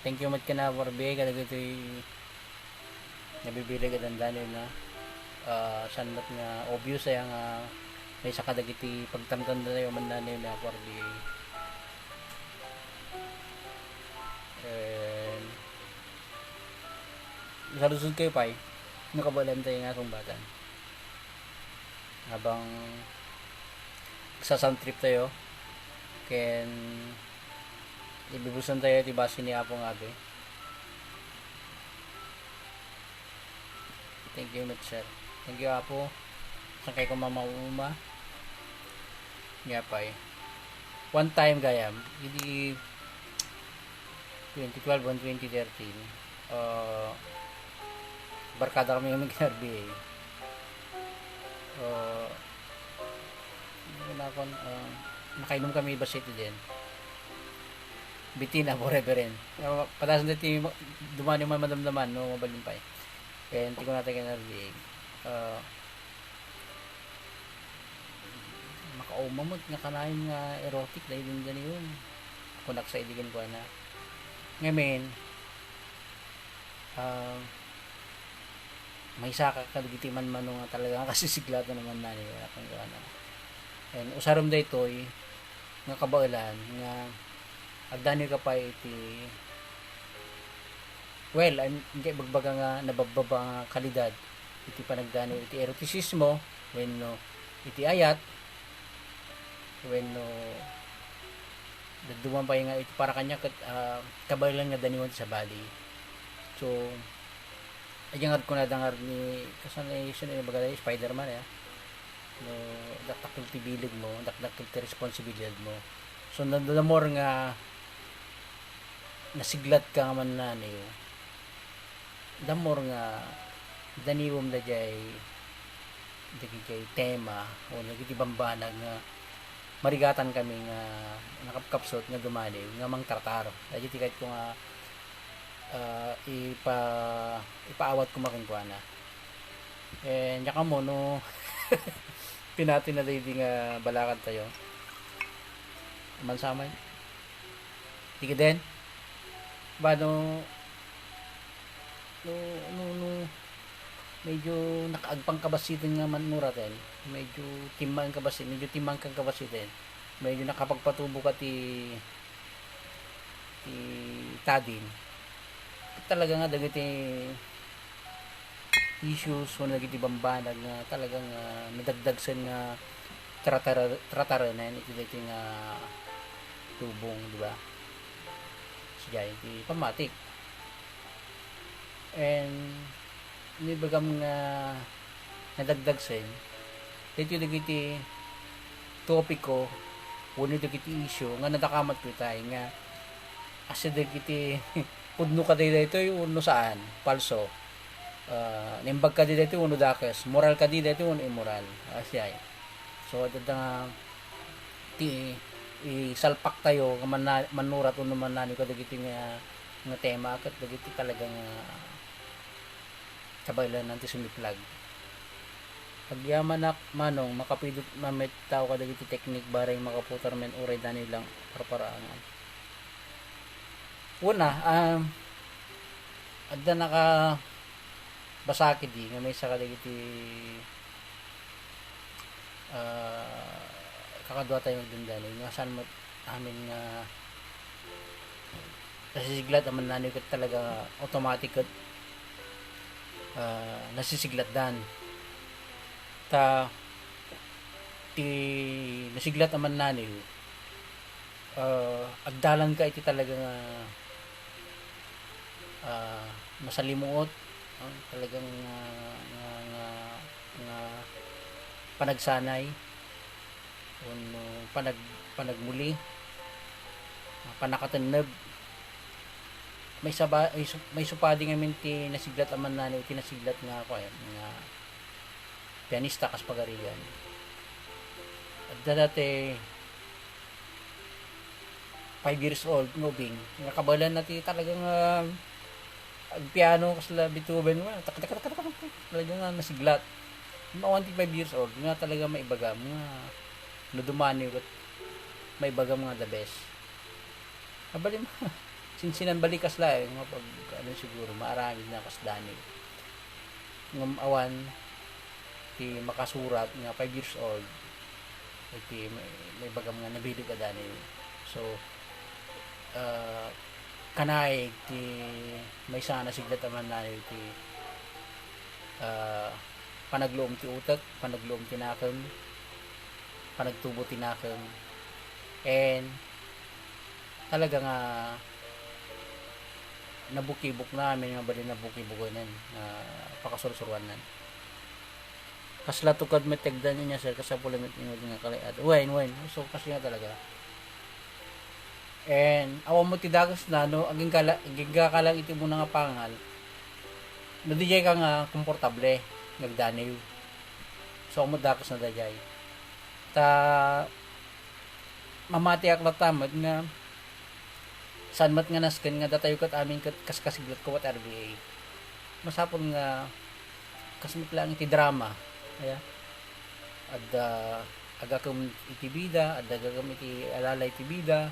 thank you mat kana warbe kada iti nabibili ka dandani na sanmat nga obvious ay nga may sakadagiti pagtamtan na tayo man na warbe and salusod kayo pa nakabalan tayo nga akong batan habang sa sound trip tayo ken ibibusan tayo ti base ni Apo Ngabe. Thank you much sir. Thank you Apo sa kay ko mamauma nga pa one time gayam hindi 2012 and 2013 barkada kami yung nag-RBA nakainom kami iba city din bitin na forever rin patasan dati dumani mo madamdaman no mabalin pa kaya hindi ko natin nag-RBA makaumamot nga kanahin nga erotic dahil din dyan yun kunak sa iligin ko na ngayon may saka kalagiti man nga talaga kasisiglado naman na niya akong gana and usarom da ito'y nga kabailan nga agdani ka pa iti well hindi bagbaga nga nabababa nga kalidad iti panagdani iti erotisismo when no iti ayat when no duman pa nga iti para kanya kabailan nga daniwan sa bali so ayangar ko na dangar ni kasanay siya na bagay Spider-Man no dakdakkel ti bilig mo dakdakkel ti responsibilidad mo so more nga nasiglat ka man na niyo the more nga daniwom da jay dagiti tema o nagiti bambanag nga marigatan kami nga nakapkapsot nga dumaliw nga mangtartar dagiti kahit ko nga ipaawat ko makinkwana and yaka mo no pinati na lady nga balakad tayo mansamay tika din ba no medyo nakaagpang kabasitin nga manmuratin medyo timang kang kabasitin medyo nakapagpatubo ka ti tadin talaga nga dagiti issues o nagiti bambanag nga talagang nadagdag sa nga tratara na ito dito nga tubong diba siya iti pamatik and nibagam nga nadagdag sen dito dagiti topiko uno dagiti issue nga nadakamat ko tayo nga asa dagiti pudno ka dito uno saan palso nimbag ka dito uno dakes moral ka dito uno immoral asya so adda ti isalpak tayo manurat uno manani ka dagiti nga tema ket dagiti talagang kabaylan nanti sumiplag pagyaman manong makapidot mamit tao kada iti teknik baray makaputar men uray dani lang parparangan una adda naka basaki di nga may saka iti kakadwa tayo magdundani nga saan mo amin nga nasisiglat aman nani ket talaga automatic ket nasisiglat dan ta ti nasiglat naman nani agdalan ka iti talaga nga masalimuot talagang nga panagsanay uno panagmuli panakateneb may supadi nga minti nasiglat aman nani iti nasiglat nga ako nga pianista kas pagarian at dati 5 years old ngobing nga kabalan nati talagang ang piano kasla Beethoven wa tak talagang nasiglat mga 25 years old nga talaga maibagam nga nadumani ket maibagam nga the best abali mo sinsinan balik kasla nga pag ano siguro maarami na kasdani ngam awan ti makasurat nga 5 years old iti may bagam nga nabilig adani so kanay ti may sana siglat man na ti panagluom ti utak panagluom ti nakam panagtubo ti nakam and talaga nga nabukibok namin nga bali nabukibukonan pakasursuruanan kasla tukad metegdan niya sir kasapulan met ingod nga kaliad wine so kasi nga talaga and awa mo ti dagas na no aging kalang iti mo nga pangal no dijay ka nga komportable nagdaniw so mo dakas na dajay ta mamati akla tamad nga sanmat nga nasken nga datayo kat amin kat kaskasiglat ko at RBA masapon nga kasmit lang iti drama aya adda agakam iti bida adda agakam iti alalay iti bida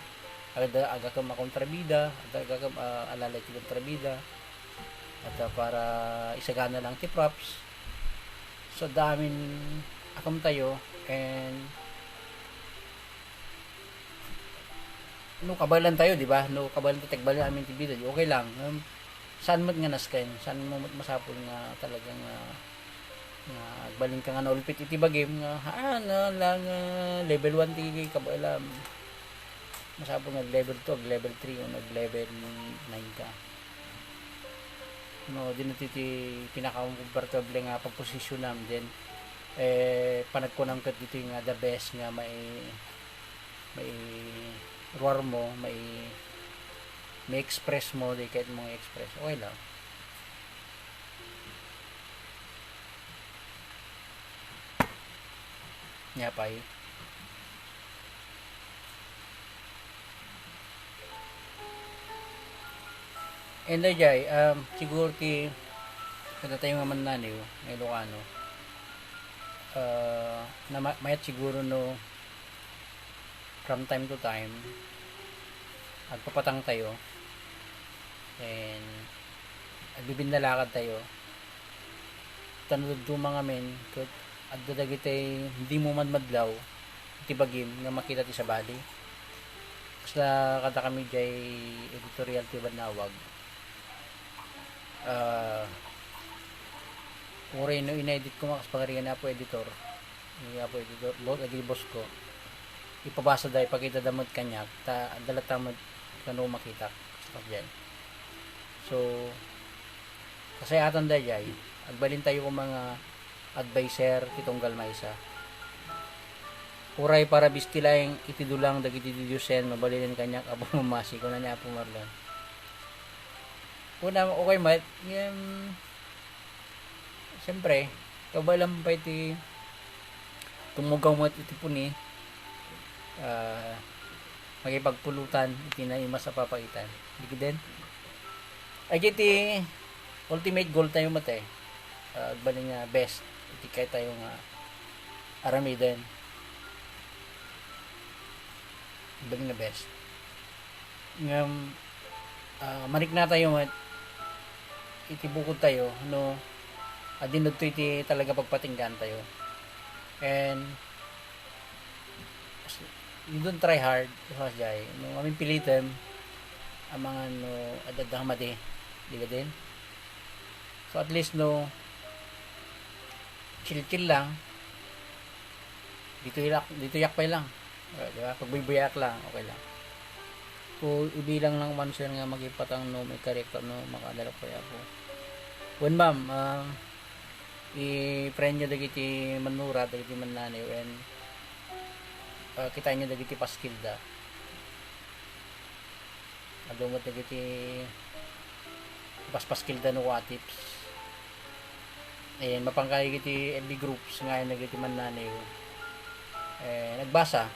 adda agakam kontrabida adda agakam alalay iti kontrabida at para isagana lang ti props so damin akam tayo and no kabalan tayo di ba no kabalan ti tegbalan amin ti bida okay lang saan mat nga nasken saan mo masapol nga talagang nga agbalin ka nga naulpit iti bagim nga nga lang level 1 ti kabalam masapol nga level 2 ag level 3 o nag level 9 ka no din ti pinaka-comfortable nga pagposisyon nam din panagkunam ket dito nga the best nga may ruar mo may express mo di kahit mong express okay lang nyapay and ajay siguro ti kada tayo nga mananiw may Ilocano na mayat siguro no from time to time agpapatang tayo and agbibindalakad tayo tanod mga men ket adda dagiti hindi mo man madlaw iti bagim nga makita ti sa bali kasla kada kami jay editorial ti Banawag uri no inedit ko makas pagarian na po editor lot agi boss ko ipabasa dahil pagkita damod kanyak ta dalat tamod kano makita diyan so kasi atan dayay agbalin tayo kung mga advisor kitunggal maysa. Uray para bistilayang itidulang dagiti didyusen mabalinin kanyak apo mamasi ko na niya apo Marlon. Una okay mat, siyempre, kabalang pa iti tumugaw mo iti puni, magipagpulutan iti na ima sa papaitan. Diki din. Ay iti ultimate goal tayo mate. Bali nga best iti kay tayo nga aramiden. Bali nga best. Ngam manik na tayo mat iti bukod tayo no adin dito iti talaga pagpatinggan tayo. And you don't try hard kasi jay no amin pilitem ang mga no adadang madi di ba din, so at least no chill lang dito yakpay lang, di ba, pagbibiyak lang okay lang. So ibilang lang man siya nga magipatang no may karekta no makadala pa ako when ma'am i-friend nyo dagiti manura dagiti mananayo and kita nyo dagiti paskilda adumot dagiti paskilda no tips and mapangkay dagiti FB groups nga dagiti mananayo nagbasa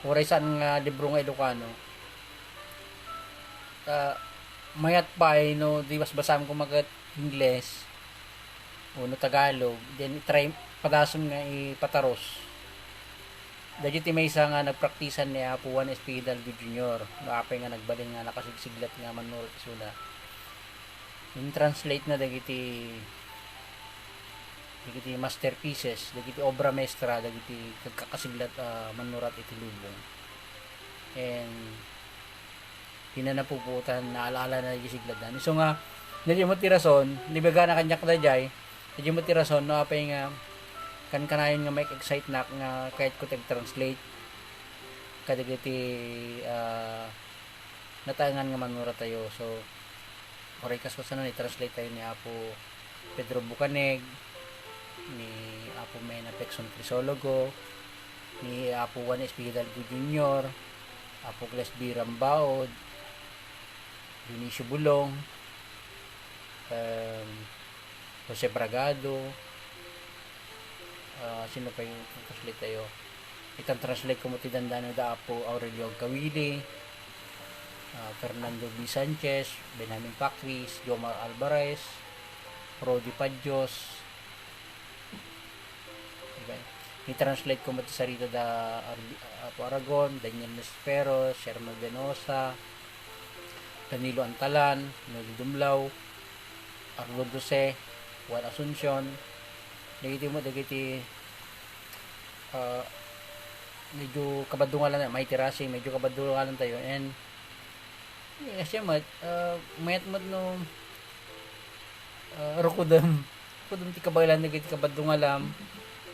oray saan nga libro nga Ilocano mayat pa no di basam ko magat Ingles o no Tagalog then try padason nga ipataros dagiti may isa nga nagpraktisan ni Apo Juan S.P. Hidalgo Jr. no apay nga nagbaling nga nakasigsiglat nga manurot isuna in translate na dagiti masterpieces dagiti obra maestra dagiti kakasiglat manurat iti lubong and pinanapuputan naalala na gisigladan so nga nadyo mo tirason libaga na kanyak na jay nadyo mo tirason no apay nga kanayon nga may excite na nga kahit ko tag-translate kadagiti natangan nga manura tayo so oray kas ko sana i-translate tayo ni Apo Pedro Bucaneg ni Apo Mena Pexon Crisologo ni Apo Juan S.P. Hidalgo Jr. Apo Gles B. Rambaud Dionisio Bulong Jose Bragado sino pa yung translate tayo itang translate ko mo ti Dandano da Apo Aurelio Gawili Fernando B. Sanchez Benjamin Pacquiz Jomar Alvarez Rodi Padjos diba? I-translate ko mo ti Sarita da Apo Aragon Daniel Nesperos Sherman Venosa Danilo Antalan Noli Dumlao Arnold Jose Juan Asuncion dagiti medyo kabadungalan may tirasi medyo kabadungalan tayo and kasi mayat no rukudam ti kabaylan dagiti kabadungalam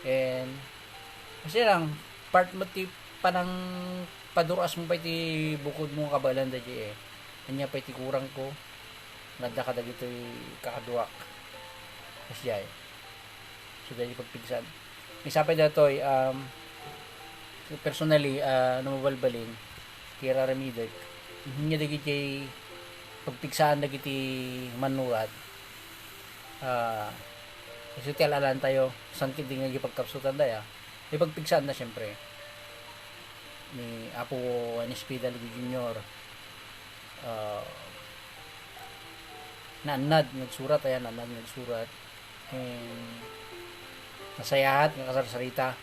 and kasi lang part mo ti panang paduras mo pa iti bukod mo kabaylan dagiti anya pa iti kurang ko nadda ka dagiti kakaduak kasi ay so dahil pagpigsan may sapay datoy personally namabalbalin kira ramideg hindi dagiti pagpigsaan dagiti manurat kasi tialalan tayo sangkid din nga pagkapsutan daya may pagpigsaan na syempre ni Apo S.P. Hidalgo Jr. Nagsurat and nasayahat ng kasarsarita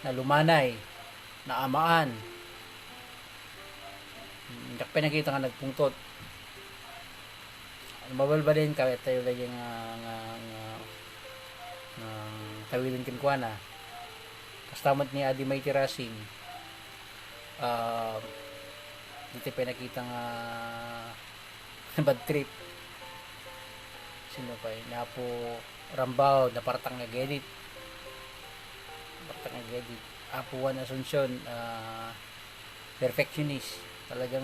na lumanay na amaan dakpay nakita nga nagpungtot mabalbalin ka tayo lagi nga tawilin kinkwana kastamat ni Adi May Tirasing dito pa nakita nga bad trip sino pa na po Rambaw na partang nag-edit Apo Juan Asuncion perfectionist talagang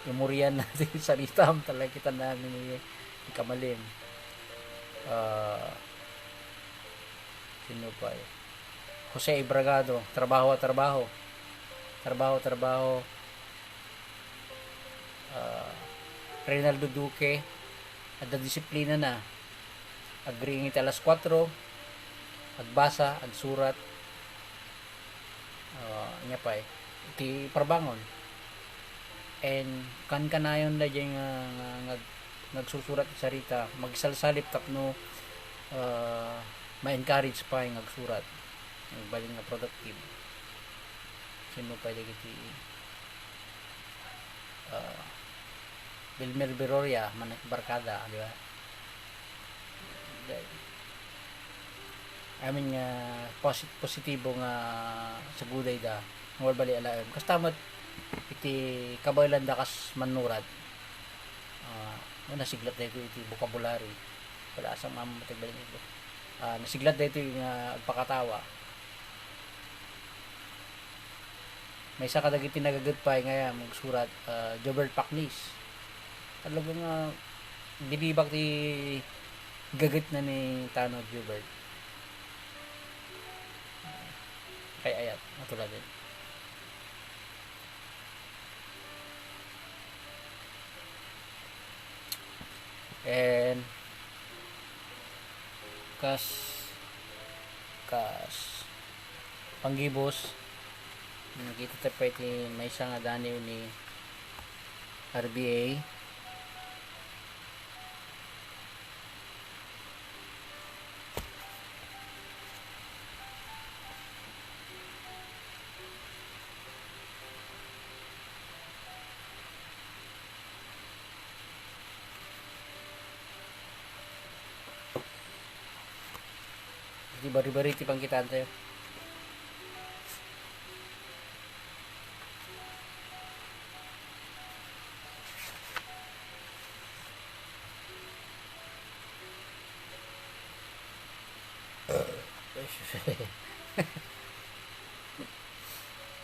memoryan natin sa ritam talaga kita namin ni kamalim Sino pa eh? Jose Ibragado, trabaho. Uh, Reynaldo Duque, ada disiplina na. Agringit alas 4, agbasa, agsurat. Nya pa eh. Iti parbangon. And kan kanayon na dyan nagsusurat sa sarita, magsalsalip tapno ma-encourage pa yung nagsurat. Ang baling nga productive. Sino pa iti Wilmer Beroria, barkada, di ba? I mean nga positibo nga sa guday da ngol bali alayon kastamat iti kabaylan da kas manurad nasiglat dito iti vocabulary wala asang mamatag balin ito nasiglat dito yung agpakatawa may isa kadag iti nagagat pa nga magsurat Jobert Pacnis talagang binibak ti gagat na ni Tano Jobert kay ayat matulad din and kas panggibos nakita tayo pa iti may isang adaniw ni RBA di bari-bari ti pangkitaan tayo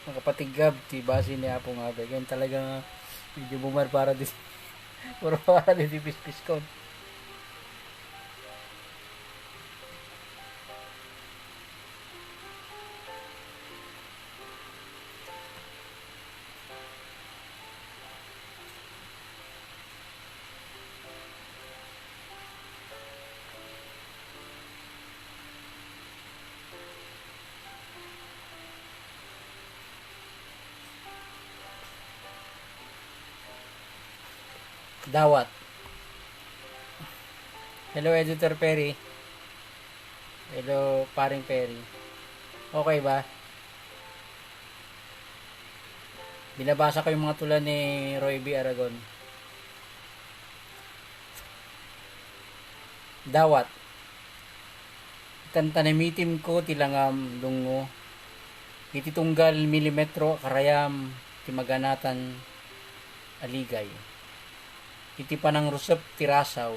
makapatigab ti base ni Apo nga yan talaga medyo bumar para di puro para di pispis ko dawat. Hello Editor Perry. Hello paring Perry. Okay ba? Binabasa ko yung mga tula ni Roy B. Aragon. Dawat. Tantanamitim ko tilangam dungo. Iti tunggal milimetro karayam timaganatan aligay. Iti panang rusep tirasaw.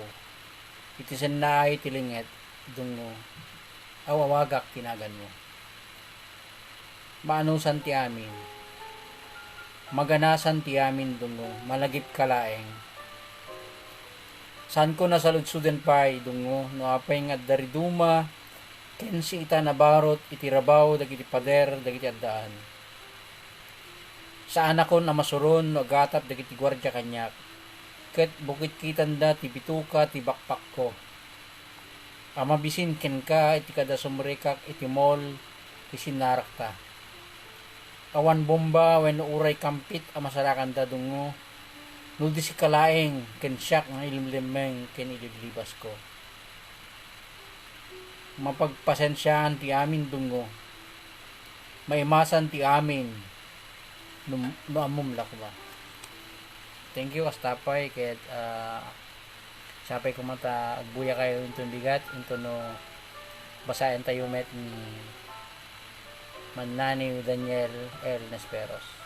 Iti senay tilinget dungo. Awawagak tinagan mo. Maanusan ti amin. Maganasan ti amin dungo. Malagip kalaeng. San ko nasaludsuden pay dungo. No apay nga dariduma. Kensi ita nabarot iti rabaw dagiti pader dagiti addaan. Sa anak ko na masuron no agatap dagiti gwardya kanyak. Ket bukit kitanda ti bituka ti bakpak ko. Amabisin ken ka iti kada sumrekak iti mall ti sinarakta. Awan bomba wenno uray kampit a masarakan da dungo. Nudi si kalaeng ken siyak nga ilimlemeng ken ililibas ko. Mapagpasensyaan ti amin dungo. Maimasan ti amin no amumlak ba. Thank you kastapay ket sapay kumanta agbuya kayo into bigat into no basayan tayo met ni Manani Daniel Nesperos.